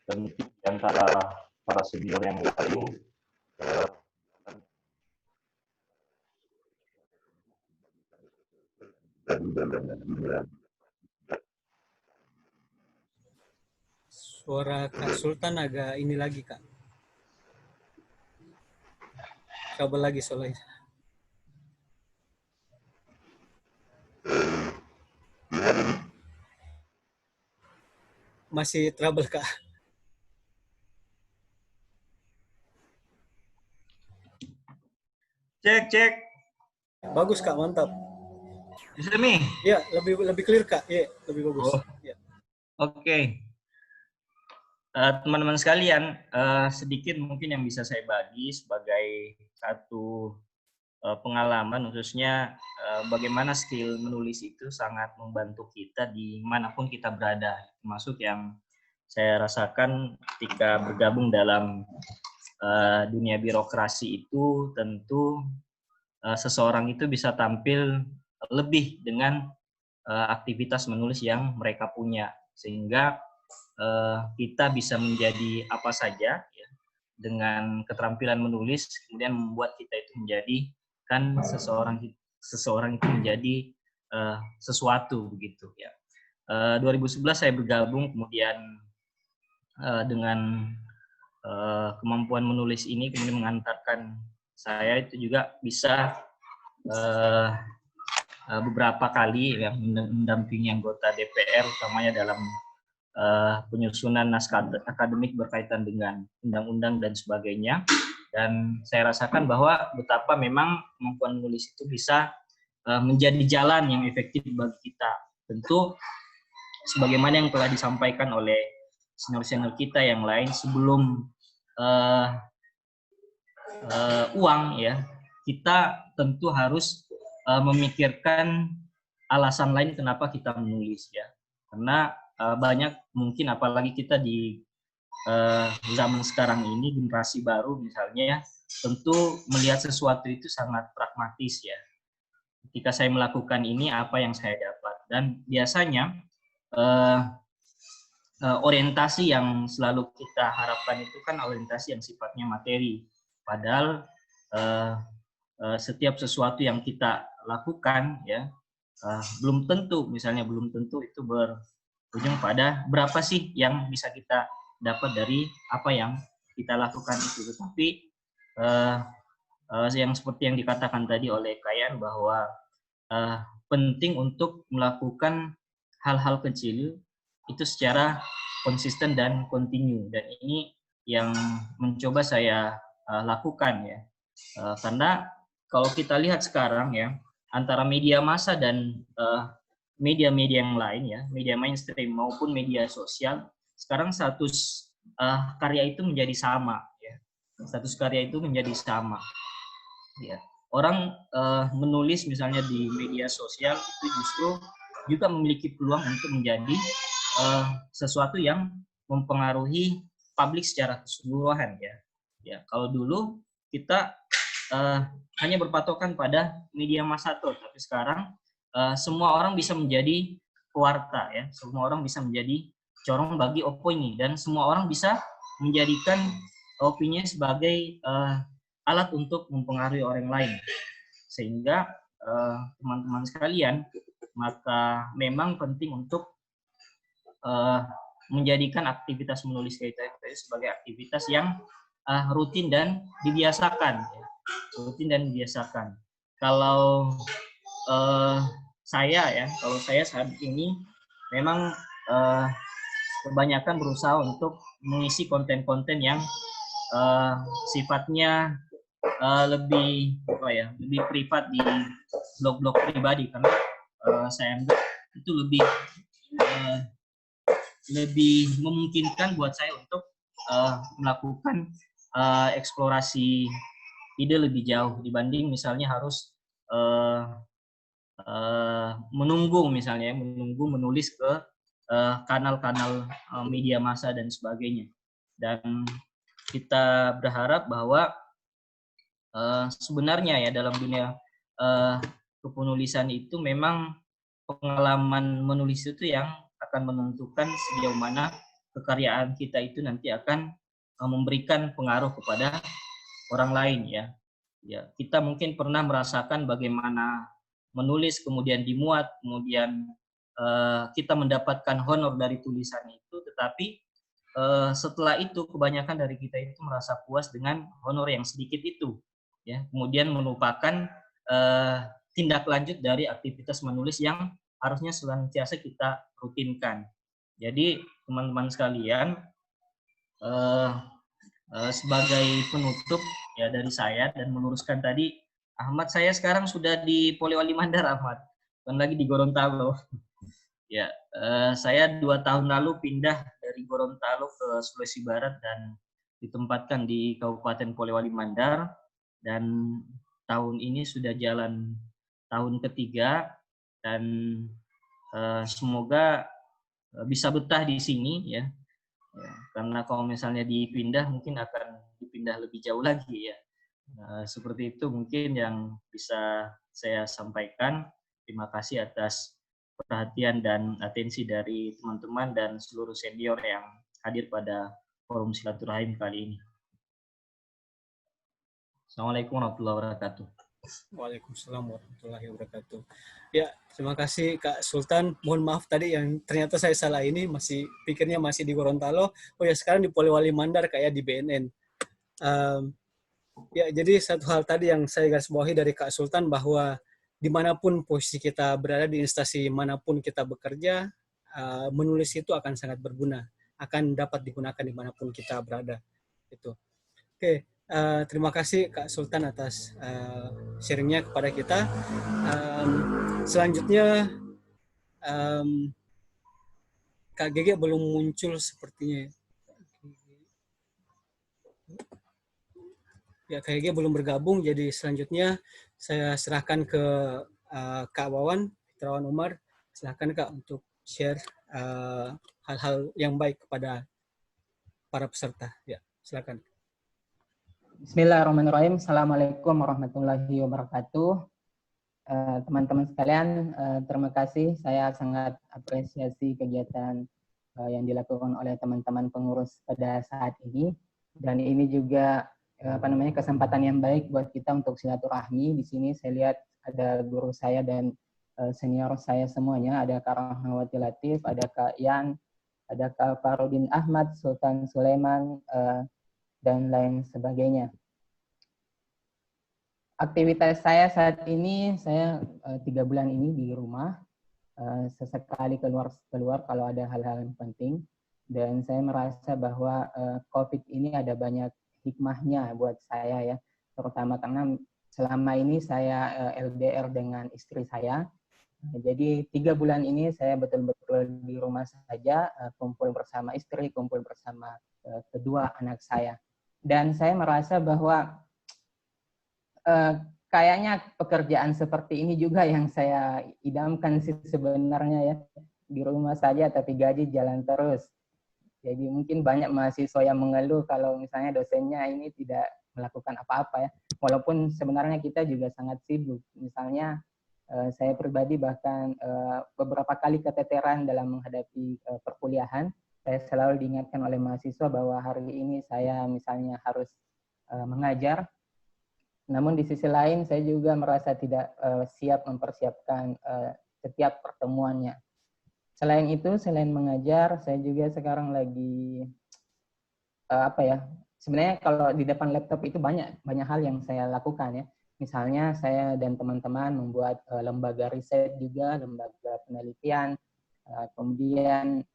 tentu di antara para senior yang lain Suara Kak Sultan agak ini lagi, Kak. Coba lagi soalnya. Masih trouble, Kak. Cek. Bagus, Kak. Mantap. Bisa nih? Ya, lebih clear, Kak. Iya, lebih bagus. Oh. Ya. Oke. Teman-teman sekalian, sedikit mungkin yang bisa saya bagi sebagai satu pengalaman, khususnya bagaimana skill menulis itu sangat membantu kita dimanapun kita berada, termasuk yang saya rasakan ketika bergabung dalam dunia birokrasi itu. Tentu seseorang itu bisa tampil lebih dengan aktivitas menulis yang mereka punya, sehingga kita bisa menjadi apa saja ya, dengan keterampilan menulis, kemudian membuat kita itu menjadi kan seseorang itu menjadi sesuatu begitu ya. 2011 saya bergabung kemudian dengan kemampuan menulis ini kemudian mengantarkan saya itu juga bisa beberapa kali yang mendampingi anggota DPR, utamanya dalam penyusunan naskah akademik berkaitan dengan undang-undang dan sebagainya. Dan saya rasakan bahwa betapa memang kemampuan menulis itu bisa menjadi jalan yang efektif bagi kita. Tentu sebagaimana yang telah disampaikan oleh senior-senior kita yang lain, sebelum uang ya, kita tentu harus memikirkan alasan lain kenapa kita menulis ya. Karena banyak mungkin apalagi kita di zaman sekarang ini, generasi baru misalnya ya, tentu melihat sesuatu itu sangat pragmatis ya. Ketika saya melakukan ini, apa yang saya dapat? Dan biasanya orientasi yang selalu kita harapkan itu kan orientasi yang sifatnya materi. Padahal setiap sesuatu yang kita lakukan ya belum tentu itu berujung pada berapa sih yang bisa kita dapat dari apa yang kita lakukan itu. Tetapi yang seperti yang dikatakan tadi oleh Kayan bahwa penting untuk melakukan hal-hal kecil itu secara konsisten dan kontinu, dan ini yang mencoba saya lakukan ya. Karena kalau kita lihat sekarang ya, antara media massa dan media-media yang lain ya, media mainstream maupun media sosial, sekarang status karya itu menjadi sama ya. Status karya itu menjadi sama ya. Orang menulis misalnya di media sosial itu justru juga memiliki peluang untuk menjadi sesuatu yang mempengaruhi publik secara keseluruhan ya. Ya, kalau dulu kita hanya berpatokan pada media massa tapi sekarang semua orang bisa menjadi pewarta ya. Semua orang bisa menjadi corong bagi opini, dan semua orang bisa menjadikan opini sebagai alat untuk mempengaruhi orang lain. Sehingga teman-teman sekalian, maka memang penting untuk menjadikan aktivitas menulis kita itu sebagai aktivitas yang rutin dan dibiasakan. Rutin dan dibiasakan. Kalau saya saat ini memang kebanyakan berusaha untuk mengisi konten-konten yang sifatnya lebih privat di blog-blog pribadi, karena saya anggap itu lebih memungkinkan buat saya untuk melakukan eksplorasi ide lebih jauh dibanding misalnya harus menunggu menulis ke kanal-kanal media massa dan sebagainya. Dan kita berharap bahwa sebenarnya ya dalam dunia kepenulisan itu memang pengalaman menulis itu yang akan menentukan sejauh mana kekaryaan kita itu nanti akan memberikan pengaruh kepada orang lain ya. Ya, kita mungkin pernah merasakan bagaimana menulis kemudian dimuat, kemudian kita mendapatkan honor dari tulisan itu, tetapi setelah itu kebanyakan dari kita itu merasa puas dengan honor yang sedikit itu ya. Kemudian melupakan tindak lanjut dari aktivitas menulis yang harusnya senantiasa kita rutinkan. Jadi teman-teman sekalian, sebagai penutup ya dari saya dan meluruskan tadi, Ahmad, saya sekarang sudah di Polewali Mandar, Ahmad, bukan lagi di Gorontalo. Ya, saya 2 tahun lalu pindah dari Gorontalo ke Sulawesi Barat dan ditempatkan di Kabupaten Polewali Mandar, dan tahun ini sudah jalan tahun ketiga, dan semoga bisa betah di sini ya. Karena kalau misalnya dipindah mungkin akan dipindah lebih jauh lagi ya. Seperti itu mungkin yang bisa saya sampaikan. Terima kasih atas perhatian dan atensi dari teman-teman dan seluruh senior yang hadir pada forum silaturahim kali ini. Assalamualaikum warahmatullahi wabarakatuh. Waalaikumsalam warahmatullahi wabarakatuh. Ya, terima kasih Kak Sultan. Mohon maaf tadi yang ternyata saya salah ini, pikirnya masih di Gorontalo. Oh ya, sekarang di Polewali Mandar kayak di BNN. Ya, jadi satu hal tadi yang saya garis bawahi dari Kak Sultan bahwa dimanapun posisi kita berada, di instansi manapun kita bekerja, menulis itu akan sangat berguna, akan dapat digunakan dimanapun kita berada. Itu. Oke, terima kasih Kak Sultan atas sharingnya kepada kita. Selanjutnya Kak Gege belum muncul sepertinya. Ya, Kak Gege belum bergabung, jadi selanjutnya saya serahkan ke Kak Wawan, Fitrawan Umar. Silahkan Kak untuk share hal-hal yang baik kepada para peserta. Ya, silakan. Bismillahirrahmanirrahim. Assalamualaikum warahmatullahi wabarakatuh. Teman-teman sekalian, terima kasih. Saya sangat apresiasi kegiatan yang dilakukan oleh teman-teman pengurus pada saat ini. Dan ini juga kesempatan yang baik buat kita untuk silaturahmi. Di sini saya lihat ada guru saya dan senior saya semuanya. Ada Kak Rahmawati Latif, ada Kak Yan, ada Kak Farudin Ahmad, Sultan Sulaiman, dan lain sebagainya. Aktivitas saya saat ini, saya 3 bulan ini di rumah, sesekali keluar kalau ada hal-hal yang penting, dan saya merasa bahwa COVID ini ada banyak hikmahnya buat saya ya, terutama karena selama ini saya LDR dengan istri saya, jadi 3 bulan ini saya betul-betul di rumah saja, kumpul bersama istri, kumpul bersama kedua anak saya. Dan saya merasa bahwa kayaknya pekerjaan seperti ini juga yang saya idamkan sih sebenarnya ya. Di rumah saja tapi gaji jalan terus. Jadi mungkin banyak mahasiswa yang mengeluh kalau misalnya dosennya ini tidak melakukan apa-apa ya. Walaupun sebenarnya kita juga sangat sibuk. Misalnya saya pribadi bahkan beberapa kali keteteran dalam menghadapi perkuliahan. Saya selalu diingatkan oleh mahasiswa bahwa hari ini saya misalnya harus mengajar. Namun di sisi lain saya juga merasa tidak siap mempersiapkan setiap pertemuannya. Selain itu, selain mengajar, saya juga sekarang lagi sebenarnya kalau di depan laptop itu banyak hal yang saya lakukan ya. Misalnya saya dan teman-teman membuat lembaga riset juga, lembaga penelitian, kemudian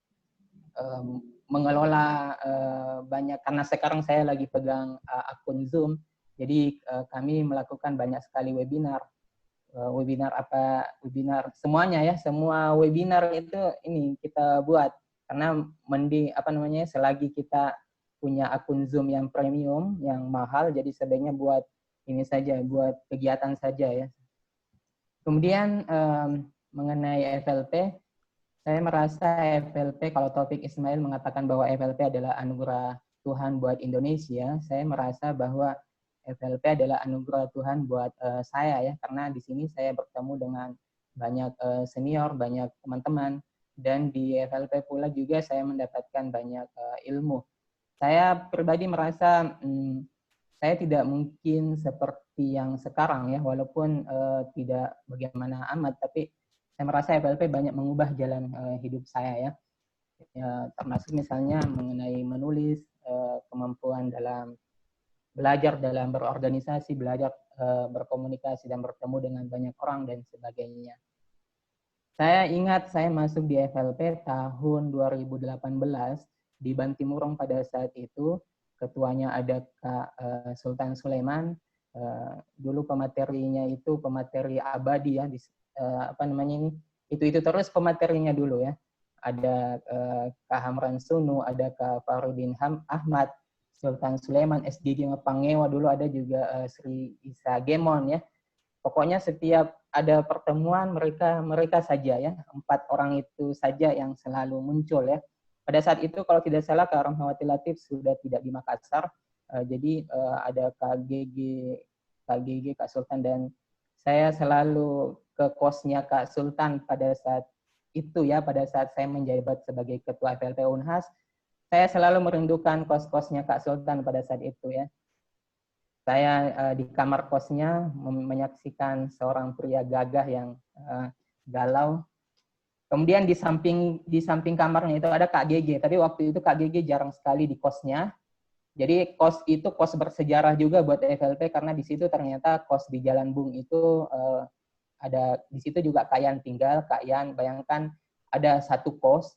mengelola banyak, karena sekarang saya lagi pegang akun Zoom, jadi kami melakukan banyak sekali webinar. Webinar semuanya ya, semua webinar itu ini kita buat karena selagi kita punya akun Zoom yang premium, yang mahal, jadi sebaiknya buat ini saja, buat kegiatan saja ya. Kemudian mengenai FLP, saya merasa FLP, kalau Taufik Ismail mengatakan bahwa FLP adalah anugerah Tuhan buat Indonesia, saya merasa bahwa FLP adalah anugerah Tuhan buat saya ya, karena di sini saya bertemu dengan banyak senior, banyak teman-teman, dan di FLP pula juga saya mendapatkan banyak ilmu. Saya pribadi merasa saya tidak mungkin seperti yang sekarang ya, walaupun tidak bagaimana amat, tapi saya merasa FLP banyak mengubah jalan hidup saya ya, termasuk misalnya mengenai menulis, kemampuan dalam belajar dalam berorganisasi, belajar berkomunikasi dan bertemu dengan banyak orang dan sebagainya. Saya ingat saya masuk di FLP tahun 2018 di Bantimurung pada saat itu, ketuanya ada Kak Sultan Sulaiman, dulu pematerinya itu pemateri abadi ya, itu terus pematerinya dulu ya. Ada Kak Hamran Sunu, ada Kak Farudin Ahmad, Sultan Sulaiman, SDG Pangewa, dulu ada juga Sri Isa Gemon ya. Pokoknya setiap ada pertemuan mereka saja ya, 4 orang itu saja yang selalu muncul ya. Pada saat itu kalau tidak salah Kak Rahmawati Latif sudah tidak di Makassar, jadi ada Kak Kak Sultan, dan saya selalu ke kosnya Kak Sultan pada saat itu ya, pada saat saya menjabat sebagai Ketua FLP Unhas. Saya selalu merindukan kos-kosnya Kak Sultan pada saat itu ya. Saya di kamar kosnya menyaksikan seorang pria gagah yang galau. Kemudian di samping kamarnya itu ada Kak GG, tapi waktu itu Kak GG jarang sekali di kosnya. Jadi kos itu kos bersejarah juga buat FLP karena di situ ternyata kos di Jalan Bung itu ada di situ juga Kak Yan tinggal. Kak Yan, bayangkan ada satu kos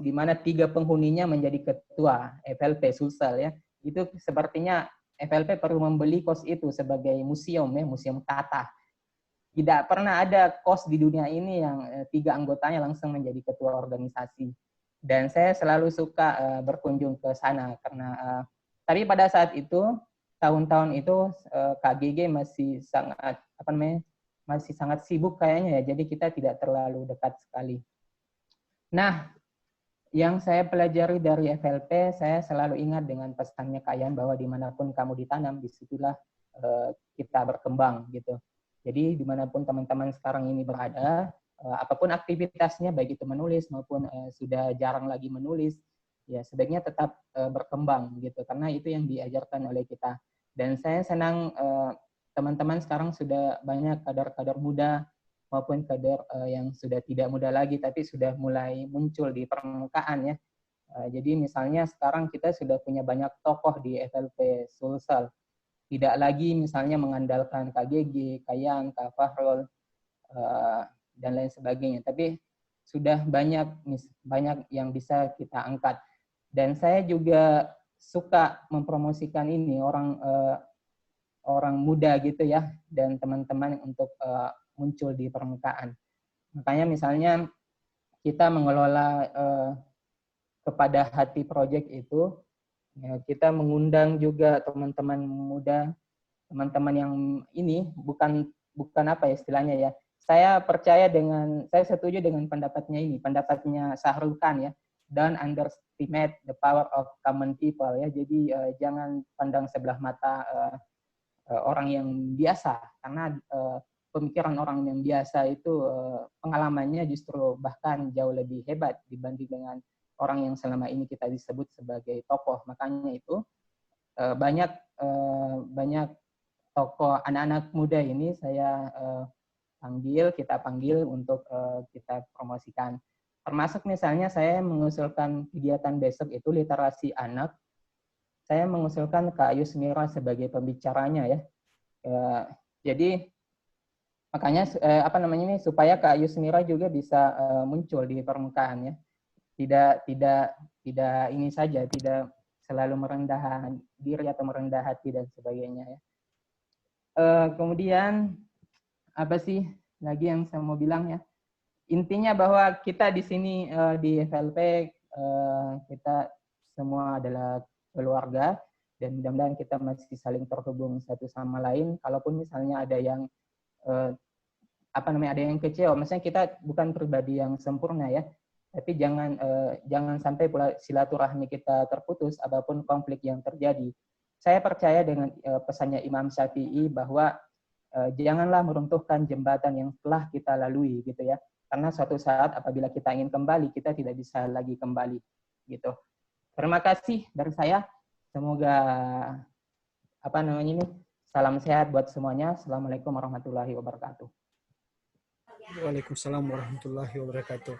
di mana 3 penghuninya menjadi ketua FLP Sulsel ya. Itu sepertinya FLP perlu membeli kos itu sebagai museum ya, museum kata. Tidak pernah ada kos di dunia ini yang 3 anggotanya langsung menjadi ketua organisasi. Dan saya selalu suka berkunjung ke sana karena tapi pada saat itu tahun-tahun itu Kak GG masih sangat sibuk kayaknya ya. Jadi kita tidak terlalu dekat sekali. Nah, yang saya pelajari dari FLP, saya selalu ingat dengan pesannya Kak Yan bahwa dimanapun kamu ditanam, disitulah kita berkembang gitu. Jadi dimanapun teman-teman sekarang ini berada, apapun aktivitasnya, baik itu menulis maupun sudah jarang lagi menulis, ya sebaiknya tetap berkembang gitu, karena itu yang diajarkan oleh kita. Dan saya senang teman-teman sekarang sudah banyak kader-kader muda maupun kader yang sudah tidak muda lagi, tapi sudah mulai muncul di permukaan ya. Jadi misalnya sekarang kita sudah punya banyak tokoh di FLP Sulsel. Tidak lagi misalnya mengandalkan KGG, Kayan, Kak Fahrul, dan lain sebagainya. Tapi sudah banyak yang bisa kita angkat. Dan saya juga suka mempromosikan ini orang muda gitu ya, dan teman-teman untuk muncul di permukaan. Makanya misalnya kita mengelola kepada hati project itu, ya, kita mengundang juga teman-teman muda, teman-teman yang ini bukan apa ya istilahnya ya. Saya setuju dengan pendapatnya Syahrul Khan ya. Don't underestimate the power of common people ya. Jadi jangan pandang sebelah mata orang yang biasa, karena pemikiran orang yang biasa itu pengalamannya justru bahkan jauh lebih hebat dibanding dengan orang yang selama ini kita disebut sebagai tokoh. Makanya itu banyak tokoh anak-anak muda ini kita panggil untuk kita promosikan. Termasuk misalnya saya mengusulkan kegiatan besok itu literasi anak. Saya mengusulkan Kak Ayu Smira sebagai pembicaranya ya. Jadi makanya supaya Kak Ayu Smira juga bisa muncul di permukaan ya. Tidak ini saja, tidak selalu merendah diri atau merendah hati dan sebagainya ya. Kemudian apa sih lagi yang saya mau bilang ya? Intinya bahwa kita di sini di FLP kita semua adalah keluarga dan mudah-mudahan kita masih saling terhubung satu sama lain. Kalaupun misalnya ada yang ada yang kecewa, maksudnya kita bukan pribadi yang sempurna ya. Tapi jangan sampai pula silaturahmi kita terputus apapun konflik yang terjadi. Saya percaya dengan pesannya Imam Syafi'i bahwa janganlah meruntuhkan jembatan yang telah kita lalui gitu ya. Karena suatu saat apabila kita ingin kembali, kita tidak bisa lagi kembali gitu. Terima kasih dari saya. Semoga salam sehat buat semuanya. Assalamualaikum warahmatullahi wabarakatuh. Waalaikumsalam warahmatullahi wabarakatuh.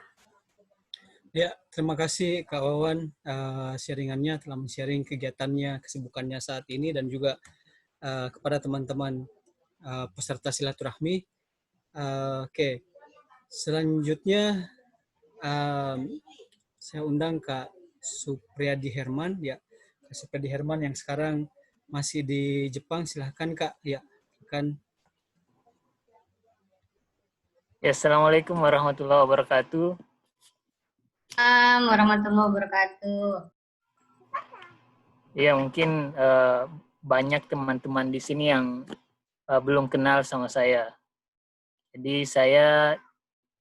Ya, terima kasih Kak Wawan sharingannya, telah men-sharing kegiatannya, kesibukannya saat ini, dan juga kepada teman-teman peserta silaturahmi. Oke, selanjutnya saya undang Kak Supriyadi Herman. Ya, Kak Supriyadi Herman yang sekarang masih di Jepang. Silahkan Kak. Ya, silakan. Ya, Assalamualaikum warahmatullahi wabarakatuh. Warahmatullahi wabarakatuh. Ya, mungkin banyak teman-teman di sini yang belum kenal sama saya. Jadi saya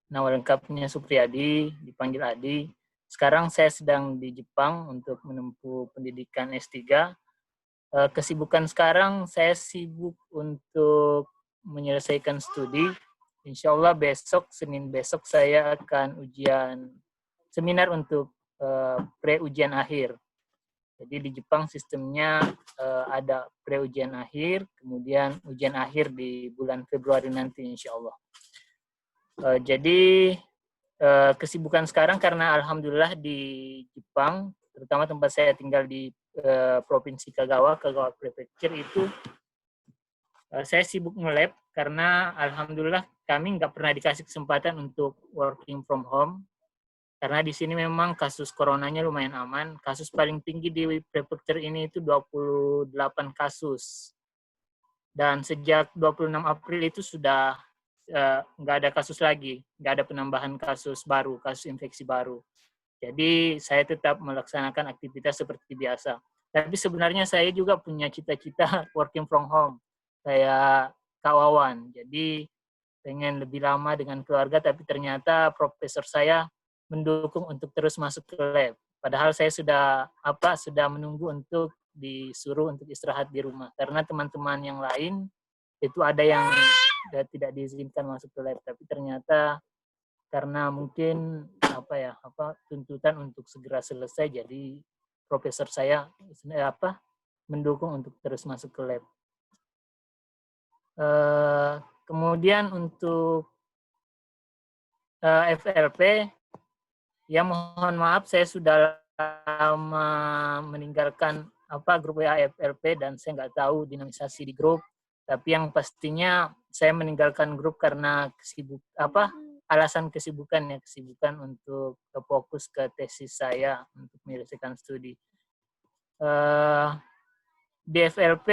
nama lengkapnya Supriyadi, dipanggil Adi. Sekarang saya sedang di Jepang untuk menempuh pendidikan S3. Kesibukan sekarang saya sibuk untuk menyelesaikan studi. Insya Allah Senin besok saya akan ujian seminar untuk pre-ujian akhir. Jadi di Jepang sistemnya ada pre-ujian akhir, kemudian ujian akhir di bulan Februari nanti insya Allah. Jadi kesibukan sekarang karena alhamdulillah di Jepang, terutama tempat saya tinggal di Provinsi Kagawa Prefecture itu, saya sibuk nge-lab karena alhamdulillah kami nggak pernah dikasih kesempatan untuk working from home. Karena di sini memang kasus coronanya lumayan aman. Kasus paling tinggi di prefecture ini itu 28 kasus. Dan sejak 26 April itu sudah nggak ada kasus lagi. Nggak ada penambahan kasus baru, kasus infeksi baru. Jadi saya tetap melaksanakan aktivitas seperti biasa. Tapi sebenarnya saya juga punya cita-cita working from home. Kayak Kak Wawan. Jadi pengen lebih lama dengan keluarga, tapi ternyata profesor saya mendukung untuk terus masuk ke lab. Padahal saya sudah menunggu untuk disuruh untuk istirahat di rumah. Karena teman-teman yang lain itu ada yang tidak diizinkan masuk ke lab, tapi ternyata karena mungkin tuntutan untuk segera selesai, jadi profesor saya mendukung untuk terus masuk ke lab. Kemudian untuk FLP, ya mohon maaf saya sudah lama meninggalkan grup WA FLP dan saya nggak tahu dinamisasi di grup. Tapi yang pastinya saya meninggalkan grup karena alasan kesibukan untuk fokus ke tesis saya untuk menyelesaikan studi. Di FLP,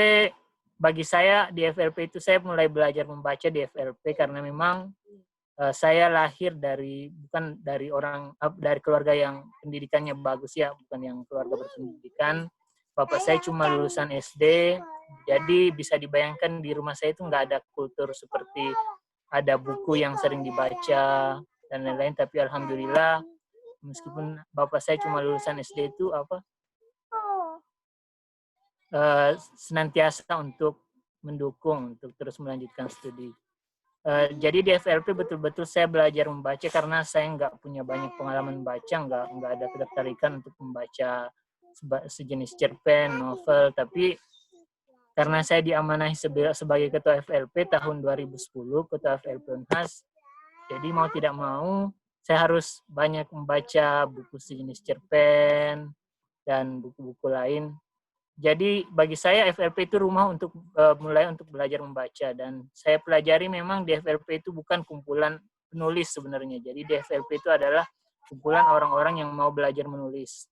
bagi saya di FLP itu saya mulai belajar membaca di FLP karena memang saya lahir dari keluarga yang pendidikannya bagus ya, bukan yang keluarga berpendidikan. Bapak saya cuma lulusan SD, jadi bisa dibayangkan di rumah saya itu nggak ada kultur seperti ada buku yang sering dibaca dan lain-lain. Tapi alhamdulillah, meskipun bapak saya cuma lulusan SD itu senantiasa untuk mendukung untuk terus melanjutkan studi. Jadi di FLP betul-betul saya belajar membaca karena saya nggak punya banyak pengalaman baca, nggak ada ketertarikan untuk membaca sejenis cerpen, novel. Tapi karena saya diamanahi sebagai ketua FLP tahun 2010, ketua FLP Unhas, jadi mau tidak mau saya harus banyak membaca buku sejenis cerpen dan buku-buku lain. Jadi bagi saya FLP itu rumah untuk mulai untuk belajar membaca, dan saya pelajari memang di FLP itu bukan kumpulan penulis sebenarnya. Jadi di FLP itu adalah kumpulan orang-orang yang mau belajar menulis.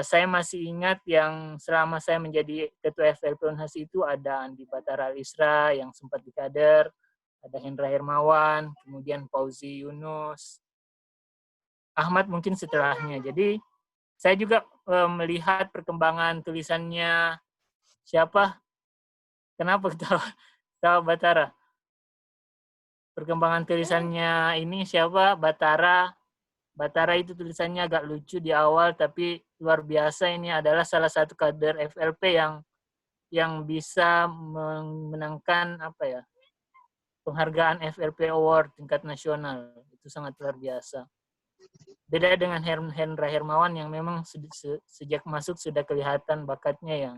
Saya masih ingat yang selama saya menjadi ketua FLP Unhas itu ada Andi Batara Alisra yang sempat di kader, ada Hendra Hermawan, kemudian Fauzi Yunus, Ahmad mungkin setelahnya. Jadi saya juga melihat perkembangan tulisannya siapa? Kenapa ketawa Batara? Perkembangan tulisannya ini siapa? Batara. Batara itu tulisannya agak lucu di awal, tapi luar biasa. Ini adalah salah satu kader FLP yang bisa memenangkan penghargaan FLP Award tingkat nasional. Itu sangat luar biasa. Beda dengan Hendra Hermawan yang memang sejak masuk sudah kelihatan bakatnya yang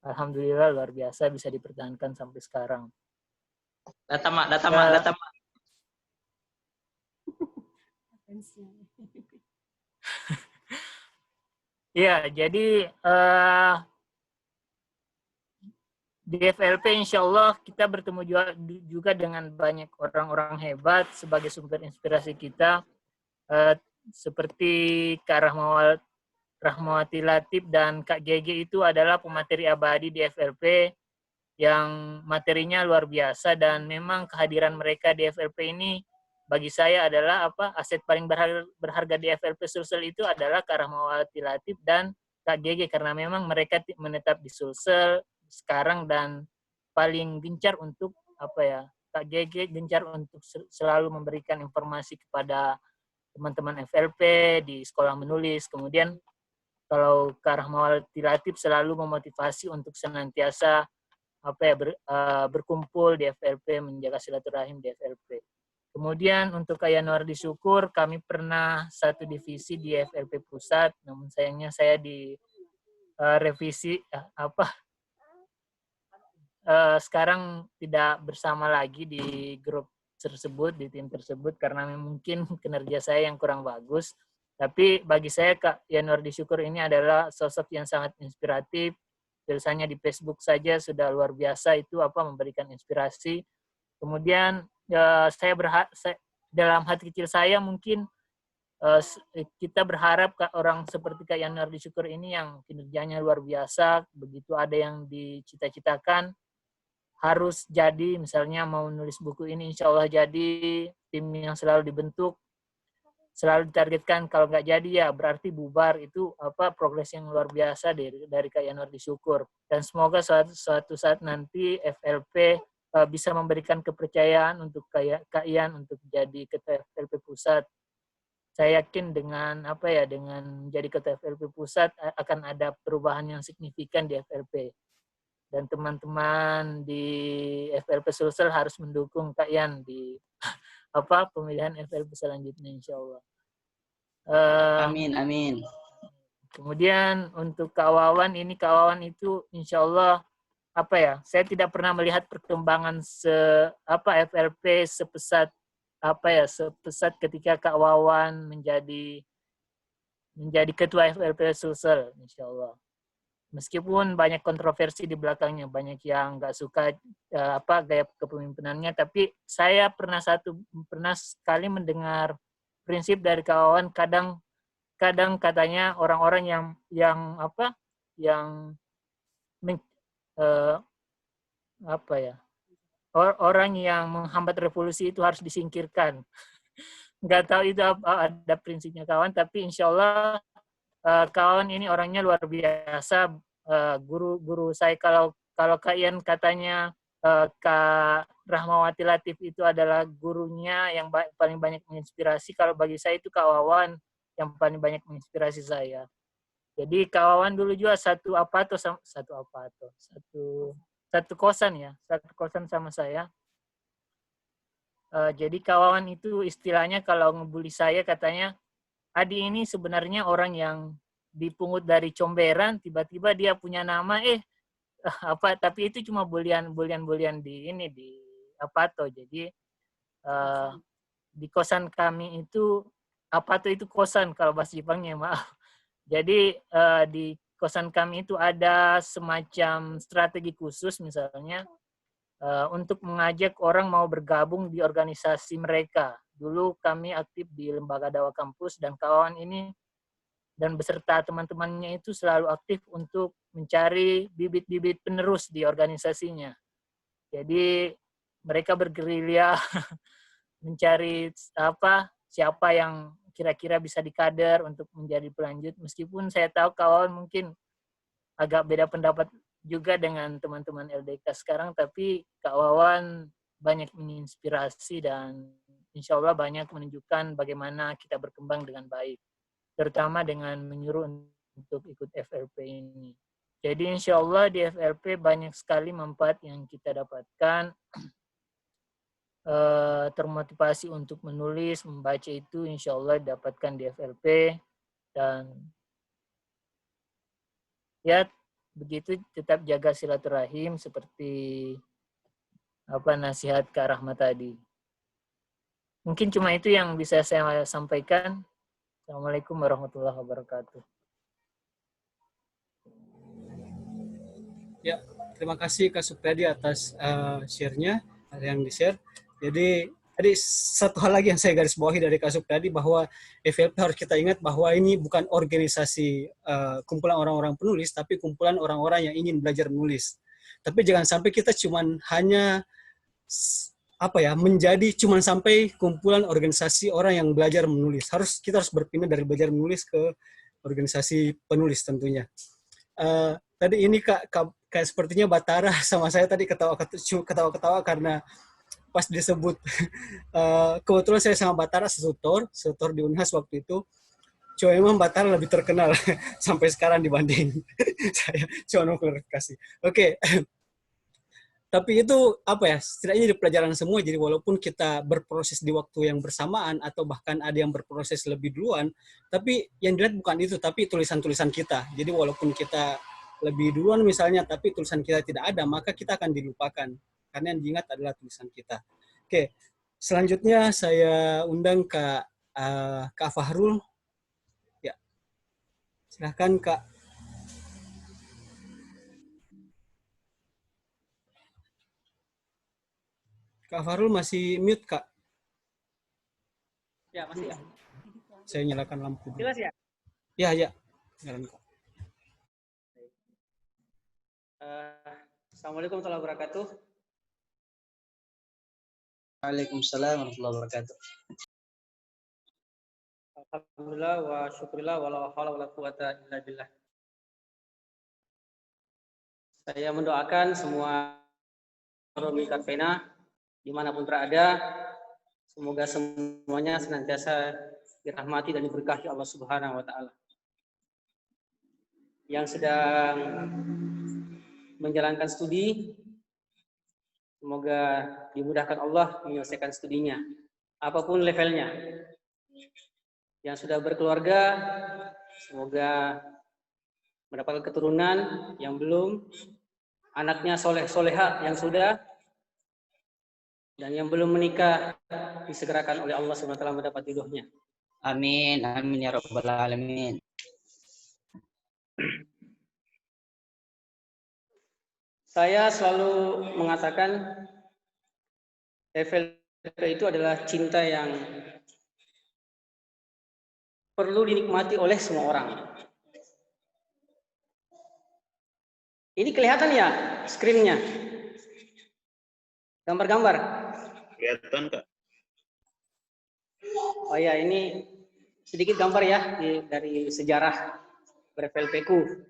alhamdulillah luar biasa bisa dipertahankan sampai sekarang. Data mak. Ya, jadi di FLP insya Allah kita bertemu juga dengan banyak orang-orang hebat sebagai sumber inspirasi kita, seperti Kak Rahmawati Latif dan Kak GG itu adalah pemateri abadi di FLP yang materinya luar biasa, dan memang kehadiran mereka di FLP ini bagi saya adalah aset paling berharga di FLP Sulsel itu adalah Kak Rahmawati Latif dan Kak GG, karena memang mereka menetap di Sulsel sekarang dan paling gencar untuk Kak GG gencar untuk selalu memberikan informasi kepada teman-teman FLP di sekolah menulis. Kemudian kalau Kak Rahmawati Latif selalu memotivasi untuk senantiasa berkumpul di FLP, menjaga silaturahim di FLP. Kemudian untuk Kak Yanuardi Syukur, kami pernah satu divisi di FLP Pusat, namun sayangnya saya revisi sekarang tidak bersama lagi di grup tersebut, di tim tersebut, karena mungkin kinerja saya yang kurang bagus. Tapi bagi saya Kak Yanuardi Syukur ini adalah sosok yang sangat inspiratif. Tulisannya di Facebook saja sudah luar biasa, itu memberikan inspirasi. Kemudian dalam hati kecil saya mungkin kita berharap orang seperti Kak Yanuardi Syukur ini yang kinerjanya luar biasa, begitu ada yang dicita-citakan harus jadi, misalnya mau nulis buku ini insya Allah jadi, tim yang selalu dibentuk, selalu ditargetkan, kalau nggak jadi ya berarti bubar. Itu progres yang luar biasa dari Kak Yanuardi Syukur. Dan semoga suatu saat nanti FLP bisa memberikan kepercayaan untuk Kak Yan untuk jadi ketua FLP Pusat. Saya yakin dengan dengan jadi ketua FLP Pusat akan ada perubahan yang signifikan di FLP. Dan teman-teman di FLP Sulsel harus mendukung Kak Yan di pemilihan FLP selanjutnya insya Allah. Amin, amin. Kemudian untuk Kak Wawan, Kak Wawan itu insya Allah saya tidak pernah melihat perkembangan FLP sepesat ketika Kak Wawan menjadi ketua FLP Sulsel insya Allah. Meskipun banyak kontroversi di belakangnya, banyak yang nggak suka gaya kepemimpinannya, tapi saya pernah sekali mendengar prinsip dari Kak Wawan, kadang katanya orang-orang orang yang menghambat revolusi itu harus disingkirkan. Nggak tahu itu ada prinsipnya kawan, tapi insya Allah kawan ini orangnya luar biasa. Guru saya kalau Kak Ian katanya Kak Rahmawati Latif itu adalah gurunya yang paling banyak menginspirasi. Kalau bagi saya itu Kak Wawan yang paling banyak menginspirasi saya. Jadi Kak Wawan dulu juga satu kosan sama saya. Jadi Kak Wawan itu istilahnya kalau ngebully saya katanya, Adi ini sebenarnya orang yang dipungut dari comberan, tiba-tiba dia punya nama, tapi itu cuma bulian di Apato. Jadi di kosan kami itu, Apato itu kosan kalau bahasa Jepangnya, maaf. Jadi di kosan kami itu ada semacam strategi khusus misalnya untuk mengajak orang mau bergabung di organisasi mereka. Dulu kami aktif di Lembaga Dakwah Kampus dan kawan ini dan beserta teman-temannya itu selalu aktif untuk mencari bibit-bibit penerus di organisasinya. Jadi mereka bergerilya mencari siapa yang kira-kira bisa dikader untuk menjadi pelanjut. Meskipun saya tahu kawan mungkin agak beda pendapat juga dengan teman-teman LDK sekarang, tapi Kak Wawan banyak menginspirasi dan insya Allah banyak menunjukkan bagaimana kita berkembang dengan baik, terutama dengan menyuruh untuk ikut FLP ini. Jadi insya Allah di FLP banyak sekali manfaat yang kita dapatkan, termotivasi untuk menulis, membaca itu insya Allah didapatkan di FLP, dan ya begitu, tetap jaga silaturahim seperti nasihat Kak Rahmat tadi. Mungkin cuma itu yang bisa saya sampaikan. Assalamualaikum warahmatullahi wabarakatuh. Ya, terima kasih Kak Supriyadi atas share-nya yang di-share. Jadi tadi satu hal lagi yang saya garis bawahi dari Kak Supriyadi, bahwa FLP harus kita ingat bahwa ini bukan organisasi kumpulan orang-orang penulis, tapi kumpulan orang-orang yang ingin belajar menulis. Tapi jangan sampai kita cuman hanya menjadi cuman sampai kumpulan organisasi orang yang belajar menulis. Kita harus berpindah dari belajar menulis ke organisasi penulis tentunya. Tadi ini kayak sepertinya Batara sama saya tadi ketawa-ketawa karena pas disebut kebetulan saya sama Batara setutor di Unhas waktu itu. Cuma memang Batara lebih terkenal sampai sekarang dibanding saya. Cuma mau klarifikasi. Oke. Tapi itu setidaknya di pelajaran semua. Jadi walaupun kita berproses di waktu yang bersamaan atau bahkan ada yang berproses lebih duluan, tapi yang dilihat bukan itu, tapi tulisan-tulisan kita. Jadi walaupun kita lebih duluan misalnya, tapi tulisan kita tidak ada, maka kita akan dilupakan. Karena yang diingat adalah tulisan kita. Oke, selanjutnya saya undang Kak Fahrul. Ya, silahkan Kak. Kak Fahrul masih mute, Kak. Ya, masih ya. Saya nyalakan lampu. Jelas ya? Ya, ya. Jalan, Kak. Assalamualaikum warahmatullahi wabarakatuh. Waalaikumsalam warahmatullahi wabarakatuh. Alhamdulillah wa syukurillah wa la haula wa la quwata illa billah. Saya mendoakan semua Romi Karvena dimanapun berada, semoga semuanya senantiasa dirahmati dan diberkahi Allah Subhanahu wa Ta'ala. Yang sedang menjalankan studi, semoga dimudahkan Allah menyelesaikan studinya, apapun levelnya. Yang sudah berkeluarga, semoga mendapatkan keturunan. Yang belum, anaknya soleh-soleha yang sudah, dan yang belum menikah disegerakan oleh Allah SWT mendapat ridhonya. Amin, amin ya rabbal alamin. Saya selalu mengatakan FLP itu adalah cinta yang perlu dinikmati oleh semua orang. Ini kelihatan ya screen-nya? Gambar-gambar? Kelihatan, Kak. Oh ya, ini sedikit gambar ya dari sejarah FLP-ku.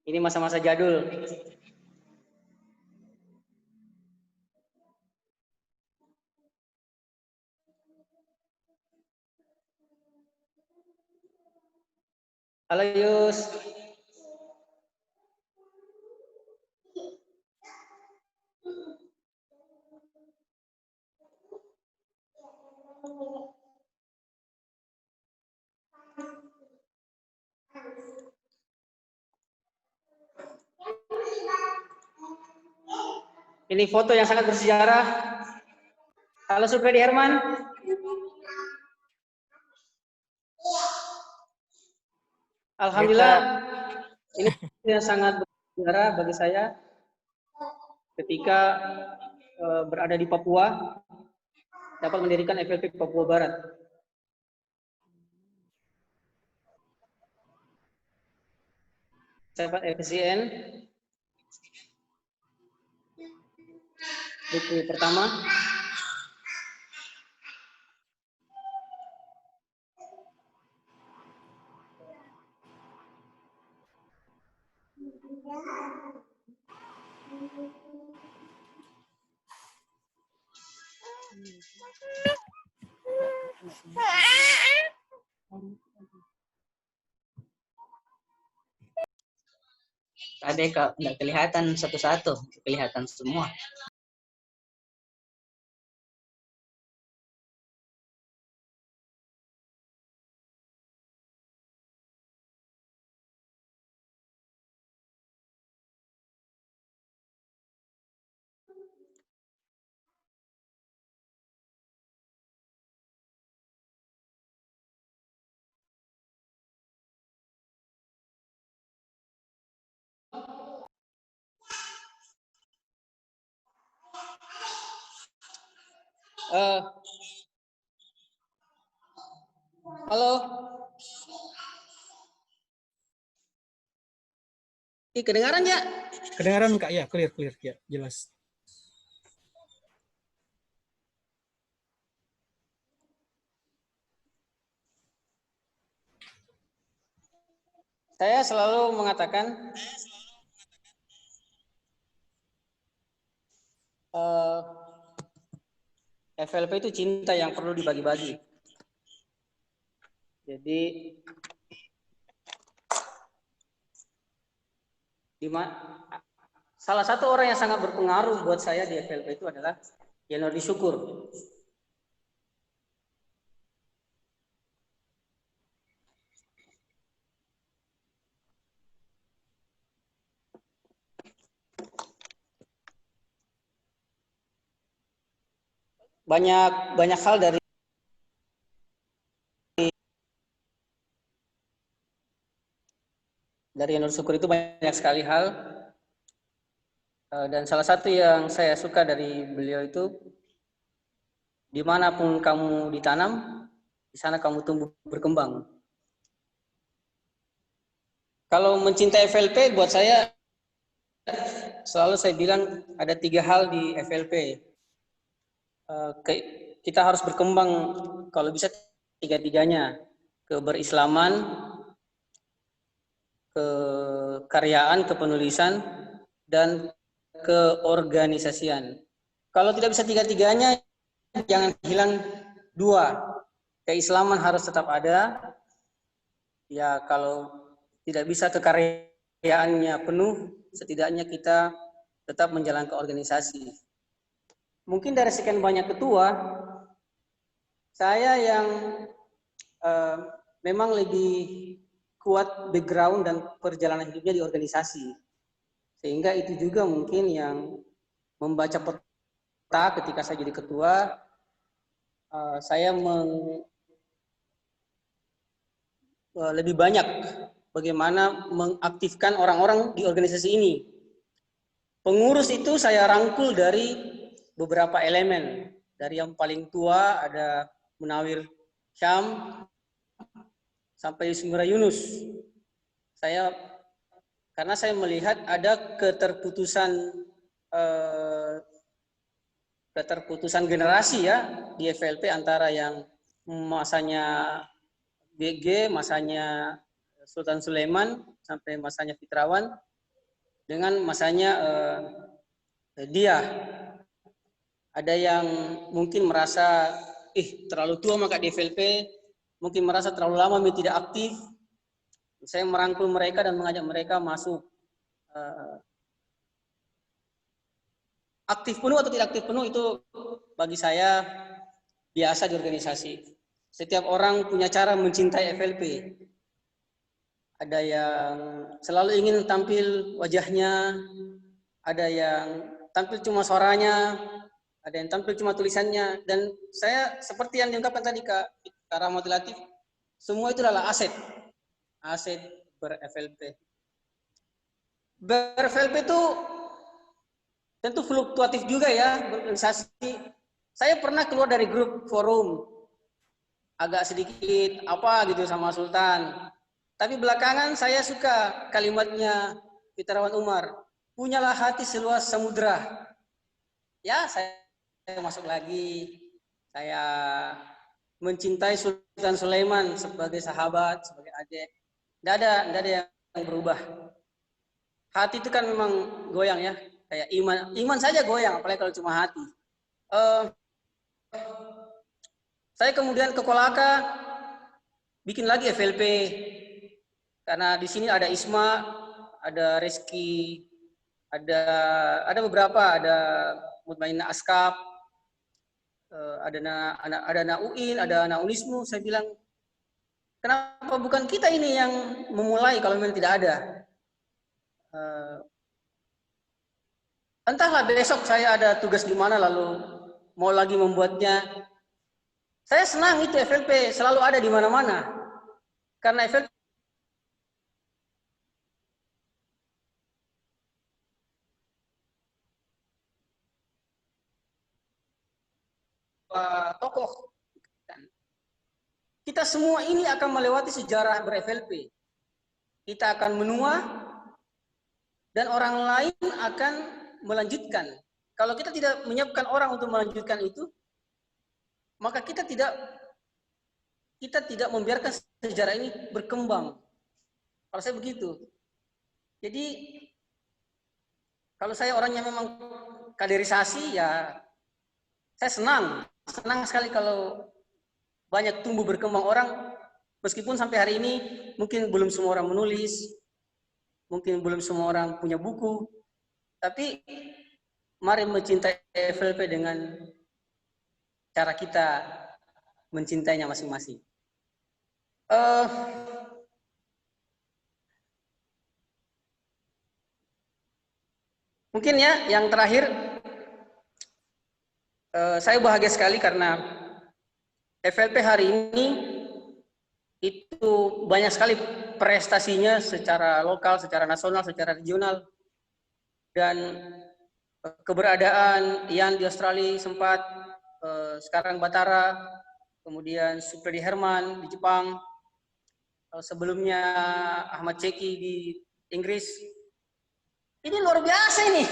Ini masa-masa jadul. Halo Yus. Ini foto yang sangat bersejarah. Halo Supriyadi Herman. Alhamdulillah, ini yang sangat bersejarah bagi saya ketika berada di Papua, dapat mendirikan FLP Papua Barat. Saya dapat FCN, buku pertama. Tadi Kak, nggak kelihatan satu-satu, kelihatan semua. Halo. Kedengaran ya? Kedengaran Kak, ya, clear ya, jelas. Saya selalu mengatakan FLP itu cinta yang perlu dibagi-bagi. Jadi salah satu orang yang sangat berpengaruh buat saya di FLP itu adalah Yanurdi Syukur. banyak hal dari Nur Syukur itu banyak sekali hal. Dan salah satu yang saya suka dari beliau itu, dimanapun kamu ditanam, di sana kamu tumbuh berkembang. Kalau mencintai FLP, buat saya selalu saya bilang ada 3 hal di FLP. Kita harus berkembang kalau bisa 3-tiganya, keberislaman, kekaryaan, kepenulisan, dan keorganisasian. Kalau tidak bisa 3-tiganya, jangan hilang 2. Keislaman harus tetap ada. Ya, kalau tidak bisa kekaryaannya penuh, setidaknya kita tetap menjalankan organisasi. Mungkin dari sekian banyak ketua, saya yang memang lebih kuat background dan perjalanan hidupnya di organisasi. Sehingga itu juga mungkin yang membaca peta ketika saya jadi ketua, saya lebih banyak bagaimana mengaktifkan orang-orang di organisasi ini. Pengurus itu saya rangkul dari beberapa elemen. Dari yang paling tua ada Munawir Syam sampai Sumira Yunus. Karena saya melihat ada keterputusan generasi ya di FLP antara yang masanya GG, masanya Sultan Sulaiman sampai masanya Fitrawan dengan masanya dia. Ada yang mungkin merasa terlalu tua maka di FLP, mungkin merasa terlalu lama tidak aktif. Saya merangkul mereka dan mengajak mereka masuk. Aktif penuh atau tidak aktif penuh itu bagi saya biasa di organisasi. Setiap orang punya cara mencintai FLP. Ada yang selalu ingin tampil wajahnya, ada yang tampil cuma suaranya, ada yang tampil cuma tulisannya. Dan saya seperti yang diungkapkan tadi Kak Rahmatul Latif, semua itu adalah aset ber-FLP. Ber-FLP itu tentu fluktuatif juga ya berorganisasi. Saya pernah keluar dari grup forum, agak sedikit gitu sama Sultan. Tapi belakangan saya suka kalimatnya Fitrawan Umar, punyalah hati seluas samudra. Ya, saya masuk lagi. Saya mencintai Sultan Sulaiman sebagai sahabat, sebagai adik. Tidak ada yang berubah. Hati itu kan memang goyang ya, kayak iman saja goyang, apalagi kalau cuma hati. Saya kemudian ke Kolaka, bikin lagi FLP. Karena di sini ada Isma, ada Reski, ada beberapa, ada Mutmainah Askap, ada anak UIN, ada anak Unismu. Saya bilang, kenapa bukan kita ini yang memulai kalau memang tidak ada? Entahlah besok saya ada tugas di mana lalu mau lagi membuatnya. Saya senang itu FLP selalu ada di mana-mana. Karena FLP tokoh. Kita semua ini akan melewati sejarah ber-FLP. Kita akan menua dan orang lain akan melanjutkan. Kalau kita tidak menyiapkan orang untuk melanjutkan itu, maka kita tidak membiarkan sejarah ini berkembang. Kalau saya begitu. Jadi kalau saya orangnya memang kaderisasi, ya saya senang sekali kalau banyak tumbuh berkembang orang, meskipun sampai hari ini mungkin belum semua orang menulis, mungkin belum semua orang punya buku, tapi mari mencintai FLP dengan cara kita mencintainya masing-masing. Mungkin ya yang terakhir, Saya bahagia sekali karena FLP hari ini itu banyak sekali prestasinya secara lokal, secara nasional, secara regional. Dan keberadaan Ian di Australia sempat, sekarang Batara, kemudian Supriyadi Herman di Jepang, sebelumnya Ahmad Ceki di Inggris. Ini luar biasa ini.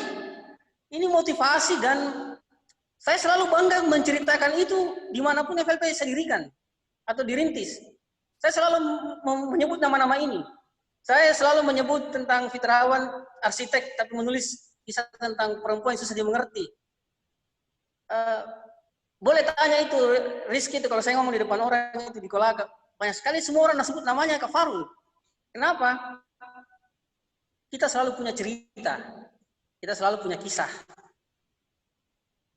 Ini motivasi dan saya selalu bangga menceritakan itu dimanapun FLP saya dirikan atau dirintis. Saya selalu menyebut nama-nama ini. Saya selalu menyebut tentang Fitrawan, arsitek, tapi menulis kisah tentang perempuan yang susah dimengerti. Boleh tanya itu, Rizky itu kalau saya ngomong di depan orang itu di Kolaka, banyak sekali semua orang sebut namanya Kak Farul. Kenapa? Kita selalu punya cerita, kita selalu punya kisah.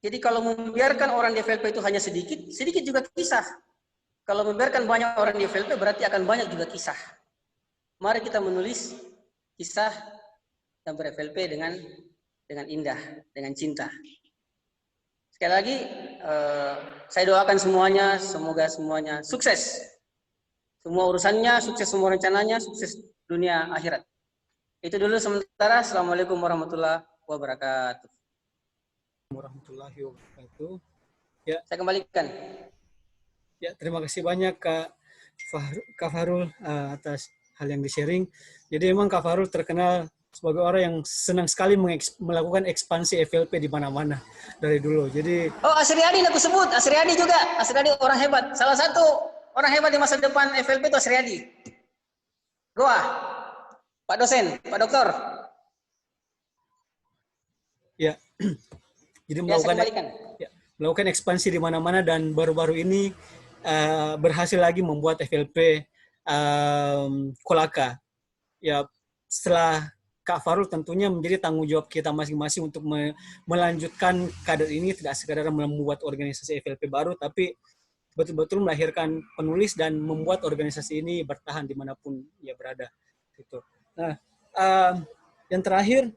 Jadi kalau membiarkan orang di FLP itu hanya sedikit, sedikit juga kisah. Kalau membiarkan banyak orang di FLP berarti akan banyak juga kisah. Mari kita menulis kisah dan ber-FLP dengan indah, dengan cinta. Sekali lagi, saya doakan semuanya, semoga semuanya sukses. Semua urusannya, sukses semua rencananya, sukses dunia akhirat. Itu dulu sementara. Assalamualaikum warahmatullahi wabarakatuh. Warahmatullahi wabarakatuh. Ya, saya kembalikan. Ya, terima kasih banyak Kak Farul atas hal yang di-sharing. Jadi emang Kak Farul terkenal sebagai orang yang senang sekali melakukan ekspansi FLP di mana-mana dari dulu. Jadi Asriadi aku sebut, Asriadi juga. Asriadi orang hebat. Salah satu orang hebat di masa depan FLP itu Asriadi. Goa. Pak dosen, Pak doktor. Ya. Jadi melakukan ekspansi di mana-mana dan baru-baru ini berhasil lagi membuat FLP Kolaka. Ya, setelah Kak Farul tentunya menjadi tanggung jawab kita masing-masing untuk melanjutkan kader ini, tidak sekadar membuat organisasi FLP baru, tapi betul-betul melahirkan penulis dan membuat organisasi ini bertahan dimanapun ia berada. Gitu. Nah, yang terakhir,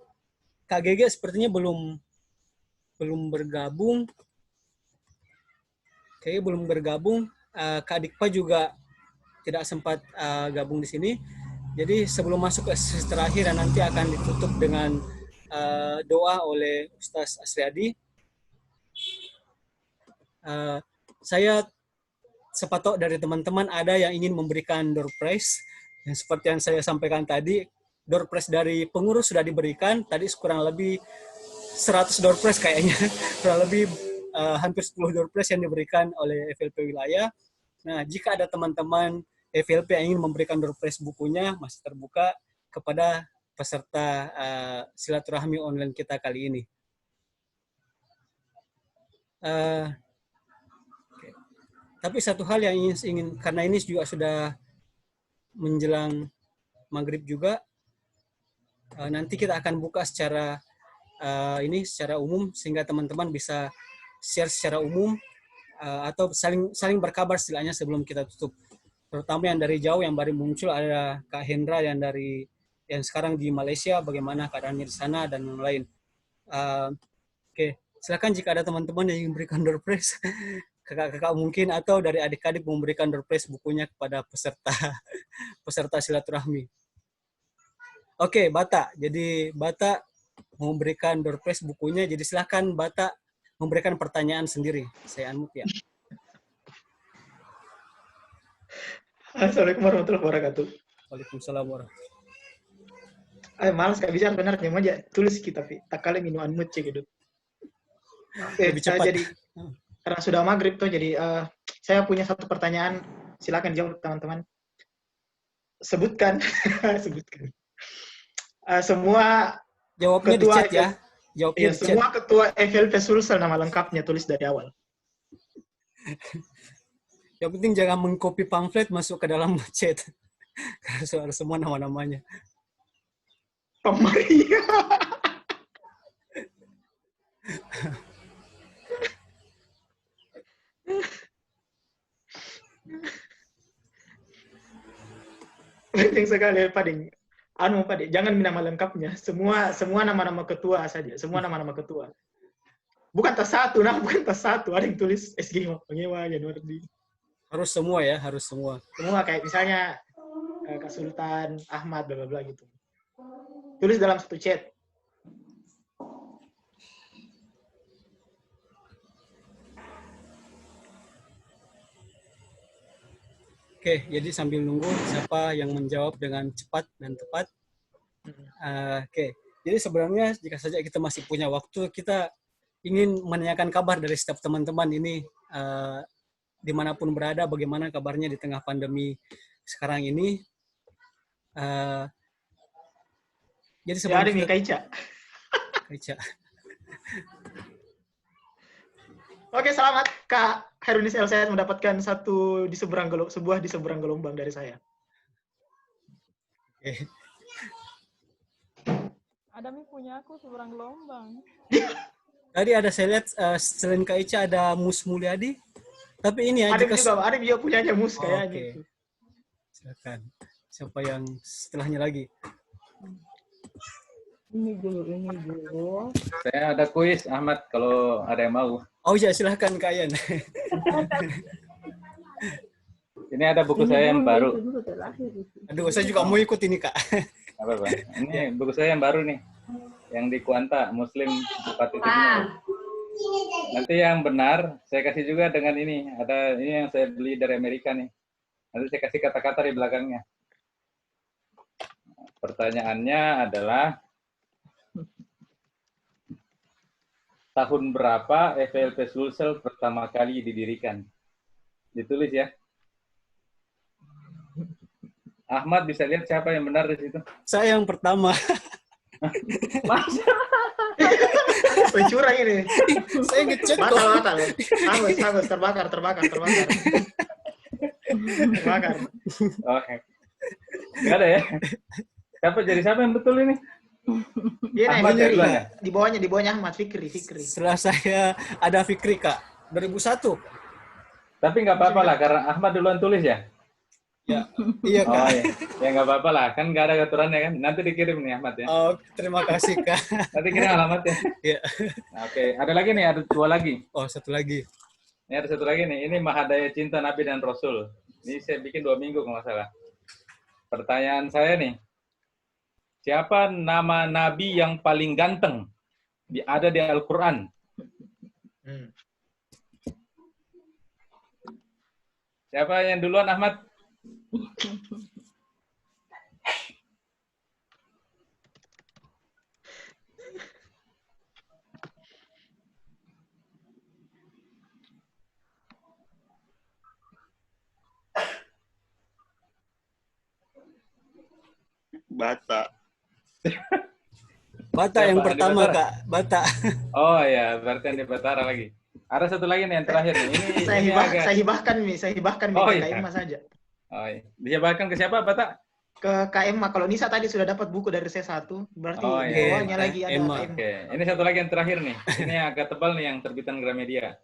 Kak Gege sepertinya belum bergabung. Kayaknya belum bergabung. Kak Dikpa juga tidak sempat gabung di sini. Jadi sebelum masuk ke sesi terakhir dan nanti akan ditutup dengan doa oleh Ustaz Asriadi. Saya sepatok dari teman-teman ada yang ingin memberikan door prize. Yang seperti yang saya sampaikan tadi, door prize dari pengurus sudah diberikan. Tadi kurang lebih 100 door prize kayaknya. Kurang lebih hampir 10 door prize yang diberikan oleh FLP Wilayah. Nah, jika ada teman-teman FLP yang ingin memberikan door prize bukunya, masih terbuka kepada peserta silaturahmi online kita kali ini. Tapi satu hal yang ingin karena ini juga sudah menjelang maghrib juga, nanti kita akan buka secara secara umum sehingga teman-teman bisa share secara umum atau saling berkabar istilahnya sebelum kita tutup. Terutama yang dari jauh yang baru muncul ada Kak Hendra yang sekarang di Malaysia, bagaimana keadaannya di sana dan yang lain. Oke, silakan jika ada teman-teman yang ingin memberikan door prize, kakak-kakak mungkin atau dari adik-adik memberikan door prize bukunya kepada peserta silaturahmi. Oke, Bata. Jadi Bata memberikan door prize bukunya. Jadi silakan Bata memberikan pertanyaan sendiri. Saya unmute ya. Assalamualaikum warahmatullahi wabarakatuh. Waalaikumsalam warahmatullahi. Malas gak bisa benar cuma aja tulis kita tapi tak kali minum unmute cek gitu. Lebih cepat. Jadi karena sudah maghrib tuh jadi saya punya satu pertanyaan, silakan jawab teman-teman. Sebutkan semua jawabnya ketua di chat ya. Jawabnya ya, di semua chat. ketua FLP Sulsel nama lengkapnya tulis dari awal. Yang penting jangan mengcopy pamflet masuk ke dalam chat. Karena harus semua nama-namanya. Pemaria. Penting sekali Pak Ding. Pak Ding, jangan nama lengkapnya. Semua nama-nama ketua saja. Semua nama-nama ketua. Bukan tas satu, nah bukan tas satu. Ada yang tulis SG Pengewa, Januardi. Harus semua ya, harus semua. Semua kayak misalnya Kak Sultan, Ahmad, bla bla bla gitu. Tulis dalam satu chat. Oke, jadi sambil nunggu siapa yang menjawab dengan cepat dan tepat. Oke, jadi sebenarnya jika saja kita masih punya waktu, kita ingin menanyakan kabar dari setiap teman-teman ini dimanapun berada, bagaimana kabarnya di tengah pandemi sekarang ini. Jadi Ya, ada nih Kaica. Kaica. Oke, selamat Kak Herunis Elsa mendapatkan satu di seberang sebuah di seberang gelombang dari saya. Oke. Ada punya aku seberang gelombang. Tadi ada saya lihat selain Kak Ica ada Mus Mulyadi. Tapi ini ya ada juga punyanya Mus kayaknya. Oke. Silakan. Siapa yang setelahnya lagi? Ini dulu. Saya ada kuis, Ahmad, kalau ada yang mau. Oh iya, silahkan Kak Yan. Ini ada buku saya yang baru. Aduh, saya juga mau ikut ini, Kak. Apa, Bang? Ini buku saya yang baru nih. Yang di Kuanta, Muslim 4.0. Nanti yang benar, saya kasih juga dengan ini. Ada ini yang saya beli dari Amerika nih. Nanti saya kasih kata-kata di belakangnya. Pertanyaannya adalah, tahun berapa FLP Sulsel pertama kali didirikan? Ditulis ya. Ahmad bisa lihat siapa yang benar di situ? Saya yang pertama. Pencurang ini. Saya ngecek kok. Batal. Hangus, terbakar. Oke. Nggak ada ya? Siapa yang betul ini? Dia Ahmad Fikri. ya? Di bawahnya Ahmad Fikri. Setelah saya ada Fikri, Kak. 2001. Tapi nggak apa-apa lah, karena Ahmad duluan tulis ya? Ya, iya Kak. Oh iya, ya nggak apa-apa lah, kan nggak ada aturannya kan. Nanti dikirim nih Ahmad ya. Oh, terima kasih Kak. Nanti kirim alamatnya. Iya. Nah, oke, ada lagi nih, ada 2 lagi. Oh, satu lagi. Ini ada satu lagi nih, ini Mahadaya Cinta Nabi dan Rasul. Ini saya bikin 2 minggu kalau nggak salah. Pertanyaan saya nih, siapa nama Nabi yang paling ganteng ada di Al-Quran? Siapa yang duluan, Ahmad? Bata yang pertama, Kak. Bata. Oh ya, berarti yang di Batara lagi. Ada satu lagi nih yang terakhir nih. Saya hibahkan Oh, ke iya. Kak Emma saja. Oh, iya. Dihibahkan ke siapa, Bata? Ke Kak Emma. Kalau Nisa tadi sudah dapat buku dari C1, berarti Oh, di iya. bawahnya lagi ada Emma. Kak Emma. Oke, ini satu lagi yang terakhir nih. Ini yang agak tebal nih yang terbitan Gramedia.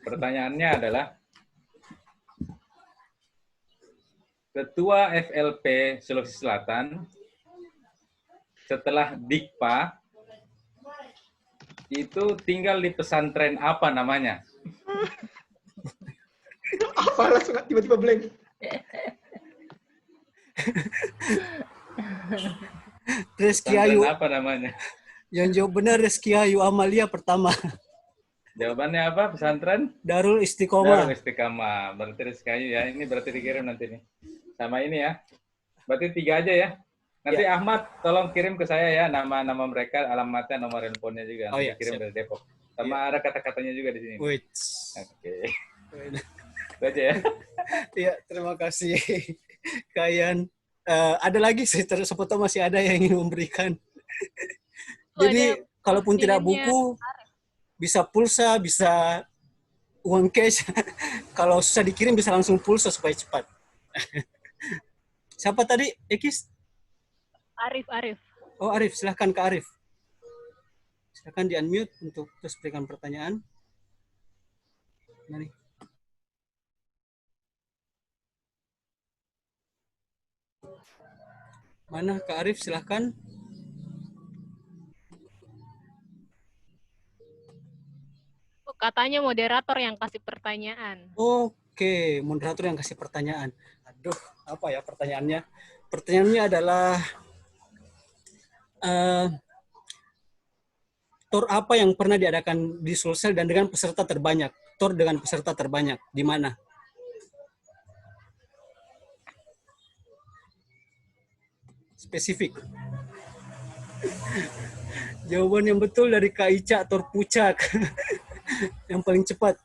Pertanyaannya adalah, Ketua FLP Sulawesi Selatan setelah Dikpa itu tinggal di pesantren apa namanya? Apa langsung tiba-tiba blank? Reski Ayu. Pesantren apa namanya? Yang jawab benar Reski Ayu Amalia pertama. Jawabannya apa? Pesantren? Darul Istiqomah. Darul Istiqamah. Berarti Reski Ayu ya. Ini berarti dikirim nanti nih. Sama ini ya. Berarti 3 aja ya. Nanti Ahmad tolong kirim ke saya ya nama-nama mereka, alamatnya, nomor handphonenya juga. Nanti kirim dari Depok. Sama ada kata-katanya juga di sini. Wait. Oke. Itu aja ya. Iya, terima kasih Kayan. Ada lagi, saya siapa tahu masih ada yang ingin memberikan. Jadi kalaupun tidak buku, bisa pulsa, bisa uang cash. Kalau susah dikirim bisa langsung pulsa supaya cepat. Siapa tadi, Ekis? Arif. Oh, Arif. Silahkan Kak Arif. Silahkan di-unmute untuk terus berikan pertanyaan. Mari. Mana Kak Arif? Silahkan. Katanya moderator yang kasih pertanyaan. Oke, moderator yang kasih pertanyaan. Aduh, apa ya pertanyaannya? Pertanyaannya adalah tour apa yang pernah diadakan di Sulsel dan dengan peserta terbanyak? Tour dengan peserta terbanyak di mana? Spesifik. Jawaban yang betul dari Kak Ica, tour puncak. Yang paling cepat.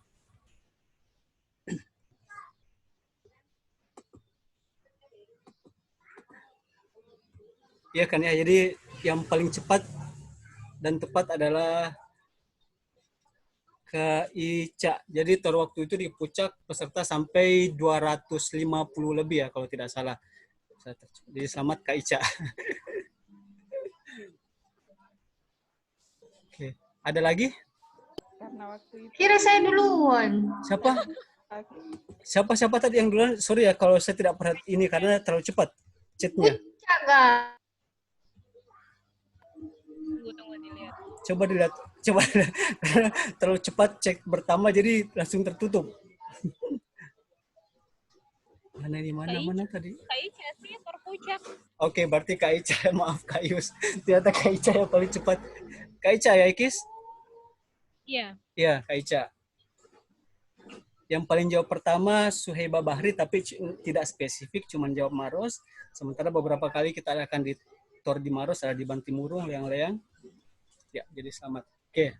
Iya kan ya, jadi yang paling cepat dan tepat adalah Kak Ica. Jadi waktu itu di puncak peserta sampai 250 lebih ya kalau tidak salah. Jadi selamat Kak Ica. Oke, ada lagi? Karena waktu itu Kira saya duluan. Siapa tadi yang duluan? Sorry ya kalau saya tidak perhati ini karena terlalu cepat chatnya. Coba dilihat. Terlalu cepat cek pertama jadi langsung tertutup. Mana tadi? Kak Ica sih terpuncak. Oke, berarti Kak Ica, maaf Kak Yus. Ternyata Kak Ica yang paling cepat. Kak Ica ya, Ikis? Iya. Iya, Kak Ica. Yang paling jawab pertama Suhaiba Bahri, tapi tidak spesifik, cuma jawab Maros. Sementara beberapa kali kita akan di tour di Maros, ada di Bantimurung, Leang-Leang. Ya, jadi selamat. Oke.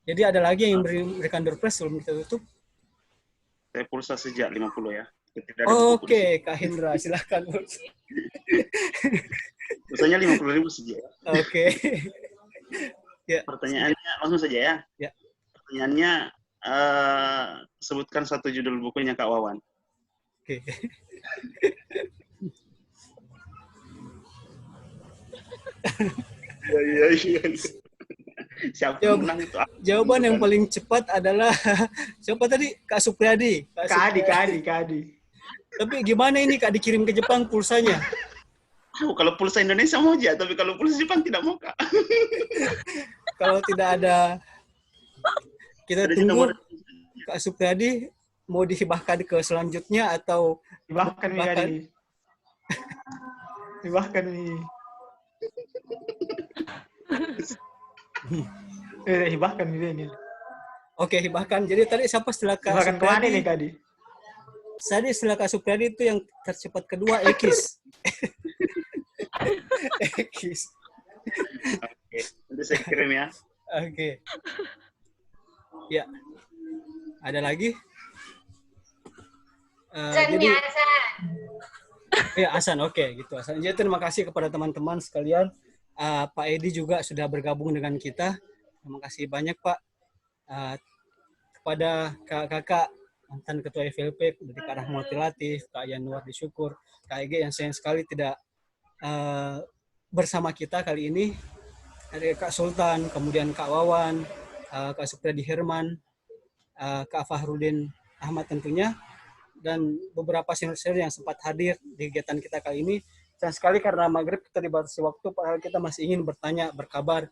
Jadi ada lagi yang berikan door prize sebelum kita tutup? Saya pulsa sejak 50 ya. Oke, Kak Hendra, silakan. Pulsanya 50.000 sejak. Oke. Ya. Pertanyaannya langsung saja ya. Ya. Pertanyaannya sebutkan satu judul bukunya Kak Wawan. Oke. Iya. Siapa menang itu? Jawaban yang paling cepat adalah siapa tadi? Kak Supriyadi. Kak Adi. Tapi gimana ini Kak dikirim ke Jepang pulsanya? Kalau pulsa Indonesia mau aja, tapi kalau pulsa Jepang tidak mau Kak. Kalau tidak ada, kita tunggu Kak Supriyadi mau dihibahkan ke selanjutnya atau hibahkan nih. Hibahkan nih. Hibahkan ini. Oke, hibahkan. Jadi tadi siapa setelah Kak Hibahkan kemana nih Kak Adi? Tadi setelah Kak Supriyadi itu yang tercepat kedua Ekis. Ekis. Oke, nanti saya kirim ya. Oke. Ya. Ada lagi? Jadi Hasan, oke, gitu Hasan. Jadi terima kasih kepada teman-teman sekalian. Pak Edi juga sudah bergabung dengan kita. Terima kasih banyak Pak. Kepada kakak mantan Ketua FLP, dari Kak Rahmati Latif, Kak Yanuar Disyukur, Kak Ege yang sayang sekali tidak bersama kita kali ini. Ada Kak Sultan, kemudian Kak Wawan, Kak Supriyadi Herman, Kak Fahrudin Ahmad tentunya, dan beberapa senior-senior yang sempat hadir di kegiatan kita kali ini. Sayang sekali karena maghrib kita dibatasi waktu, padahal kita masih ingin bertanya, berkabar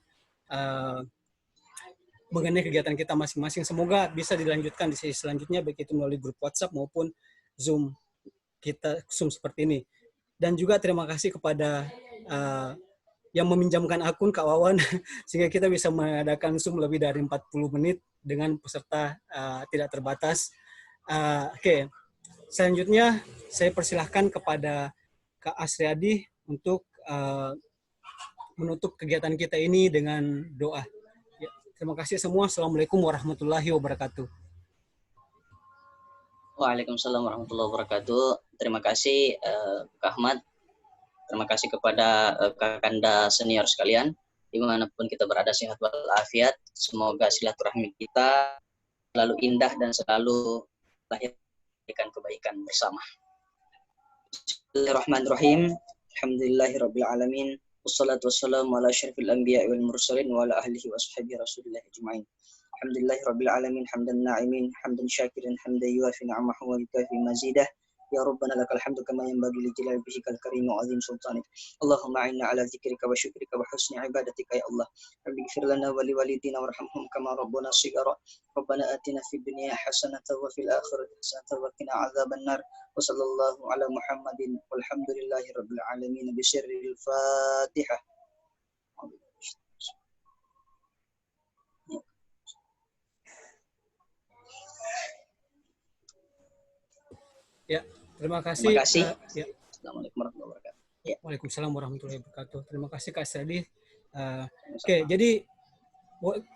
mengenai kegiatan kita masing-masing. Semoga bisa dilanjutkan di sesi selanjutnya, baik itu melalui grup WhatsApp maupun Zoom seperti ini. Dan juga terima kasih kepada yang meminjamkan akun Kak Wawan sehingga kita bisa mengadakan Zoom lebih dari 40 menit dengan peserta tidak terbatas. Oke. Selanjutnya saya persilahkan kepada Kak Asriadi untuk menutup kegiatan kita ini dengan doa. Ya, terima kasih semua. Assalamualaikum warahmatullahi wabarakatuh. Waalaikumsalam warahmatullahi wabarakatuh. Terima kasih Kak Ahmad. Terima kasih kepada kakanda senior sekalian. Dimanapun kita berada sehat walafiat. Semoga silaturahmi kita selalu indah dan selalu lahirkan kebaikan bersama. Bismillahirrahmanirrahim. Alhamdulillahirabbil alamin. Wassalatu wassalamu ala asyrafil anbiya'i wal mursalin wa ala ahlihi wa sahbihi rasulillah ajma'in. Alhamdulillahirabbil alamin hamdan na'imin hamdan syakirin hamdan yuafi ni'amahu wa yukafi mazidah. يا ربنا لك الحمد كما ينبغي لجلال وجهك الكريم وعظيم سلطانك. اللهم أعنا على ذكرك وشكرك وحسن عبادتك يا الله. رب اغفر لنا ولوالدينا وارحمهم كما ربنا صغارا. ربنا آتنا في الدنيا حسنة وفي الآخرة حسنة وقنا عذاب النار. وصلى الله على محمد والحمد لله رب العالمين بسر الفاتحة. Ya, terima kasih. Terima kasih. Ya. Assalamualaikum warahmatullahi wabarakatuh. Ya. Waalaikumsalam warahmatullahi wabarakatuh. Terima kasih Kak Asradi. Oke, jadi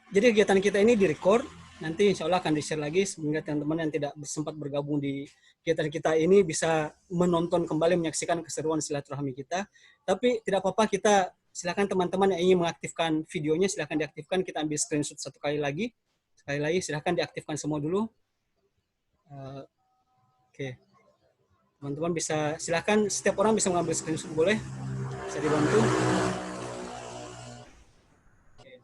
kegiatan kita ini direcord, nanti insya Allah akan di-share lagi sehingga teman-teman yang tidak sempat bergabung di kegiatan kita ini bisa menonton kembali, menyaksikan keseruan silaturahmi kita. Tapi tidak apa-apa, kita silakan teman-teman yang ingin mengaktifkan videonya silakan diaktifkan. Kita ambil screenshot sekali lagi silakan diaktifkan semua dulu. Oke. Teman-teman bisa, silakan setiap orang bisa mengambil screenshot, boleh? Bisa dibantu. Oke.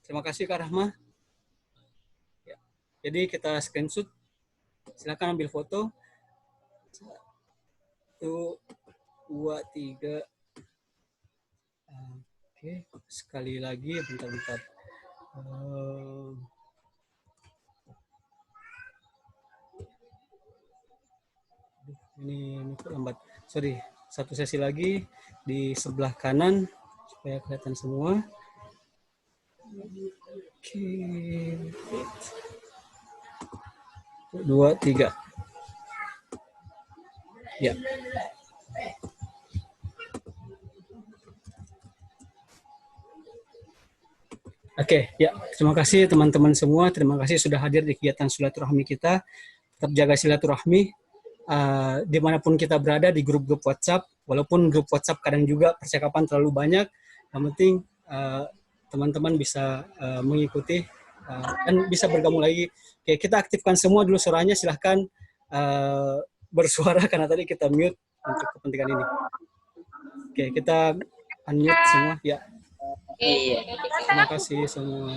Terima kasih Kak Rahma. Ya. Jadi kita screenshot, silakan ambil foto. 1, 2, 3. Oke, sekali lagi, bentar-bentar. Ini lambat. Sorry, satu sesi lagi di sebelah kanan supaya kelihatan semua. Oke. 2, 3. Ya. Oke, ya. Terima kasih teman-teman semua. Terima kasih sudah hadir di kegiatan silaturahmi kita. Tetap jaga silaturahmi. Dimanapun kita berada di grup-grup WhatsApp, walaupun grup WhatsApp kadang juga percakapan terlalu banyak, yang penting teman-teman bisa mengikuti dan bisa bergabung lagi. Oke, kita aktifkan semua dulu suaranya, silahkan bersuara karena tadi kita mute untuk kepentingan ini. Oke, kita unmute semua, ya. Iya. Terima kasih semua.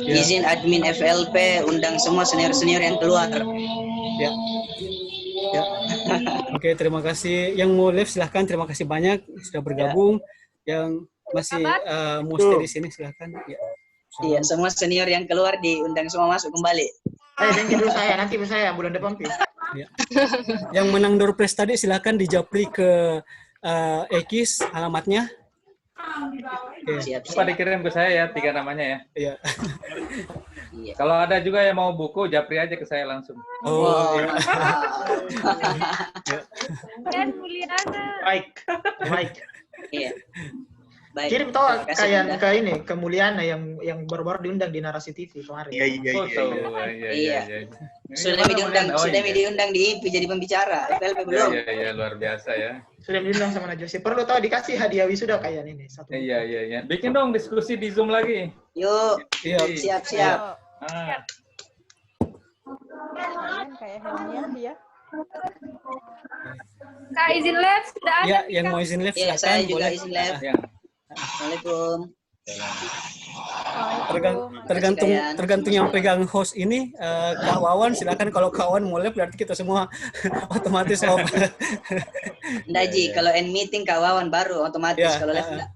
Izin admin FLP undang semua senior-senior yang keluar. Ya. Ya. Oke, terima kasih. Yang mau live silahkan. Terima kasih banyak sudah bergabung. Yang masih mau stay di sini silahkan. Ya. Iya, semua senior yang keluar diundang semua masuk kembali. Jangan dulu saya, nanti saya bulan depan. Ya. Yang menang door prize tadi silahkan dijapri ke Ekis alamatnya. Siap. Coba dikirim ke saya ya, 3 namanya ya. Iya. Kalau ada juga yang mau buku, japri aja ke saya langsung. Oh. Iya. Dan Mulyana. Baik. Iya. Baik. Kirim tahu kayak ke ini, ke Mulyana yang baru-baru diundang di Narasi TV kemarin. Iya. Sudah diundang di IP jadi pembicara. FLP belum. Iya, luar biasa ya. Sudah diundang sama Najwa. Perlu tahu dikasih hadiah wisuda kayak ini. Iya. Bikin dong diskusi di Zoom lagi. Yuk. Siap. Kayak Helmiadi ya. Kak izin live sudah ada. Ya, yang mau izin live silakan. Saya juga izin live. Ya. Assalamualaikum. Tergantung yang pegang host ini, Kak Wawan silakan. Kalau Kak Wawan mau live berarti kita semua otomatis off. Nggak Ji, kalau end meeting Kak Wawan baru otomatis, kalau live enggak.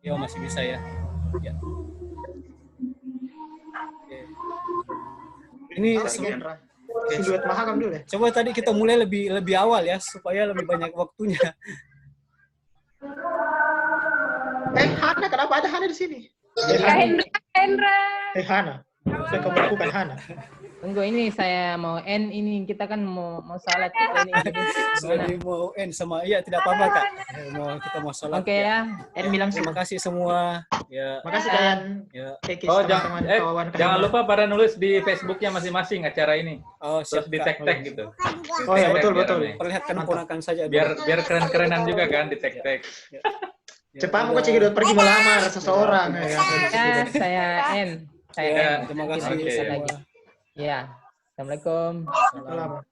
Ya masih bisa ya. Ya. Ini duet Mahakam dulu deh. Coba tadi kita mulai lebih awal ya supaya lebih banyak waktunya. Hana, kenapa ada Hana di sini? Hendra. Hana. Saya kamu lakukan Hana. Tunggu, ini saya mau end ini, kita kan mau salat kita ini. Jadi mau end sama, iya tidak apa-apa Kak. Kita mau salat. Oke ya. End bilang terima kasih semua. Ya. Makasih kalian. Ya. Jangan lupa pada nulis di Facebooknya masing-masing acara ini. Oh, terus di tag-tag gitu. Oh ya, betul. Perlihatkan ponakan saja. Biar keren-kerenan juga kan di tag-tag. Cepat mau cekidot pergi melamar seseorang. Ya, saya end. Terima kasih semua. Ya, assalamualaikum. Salam.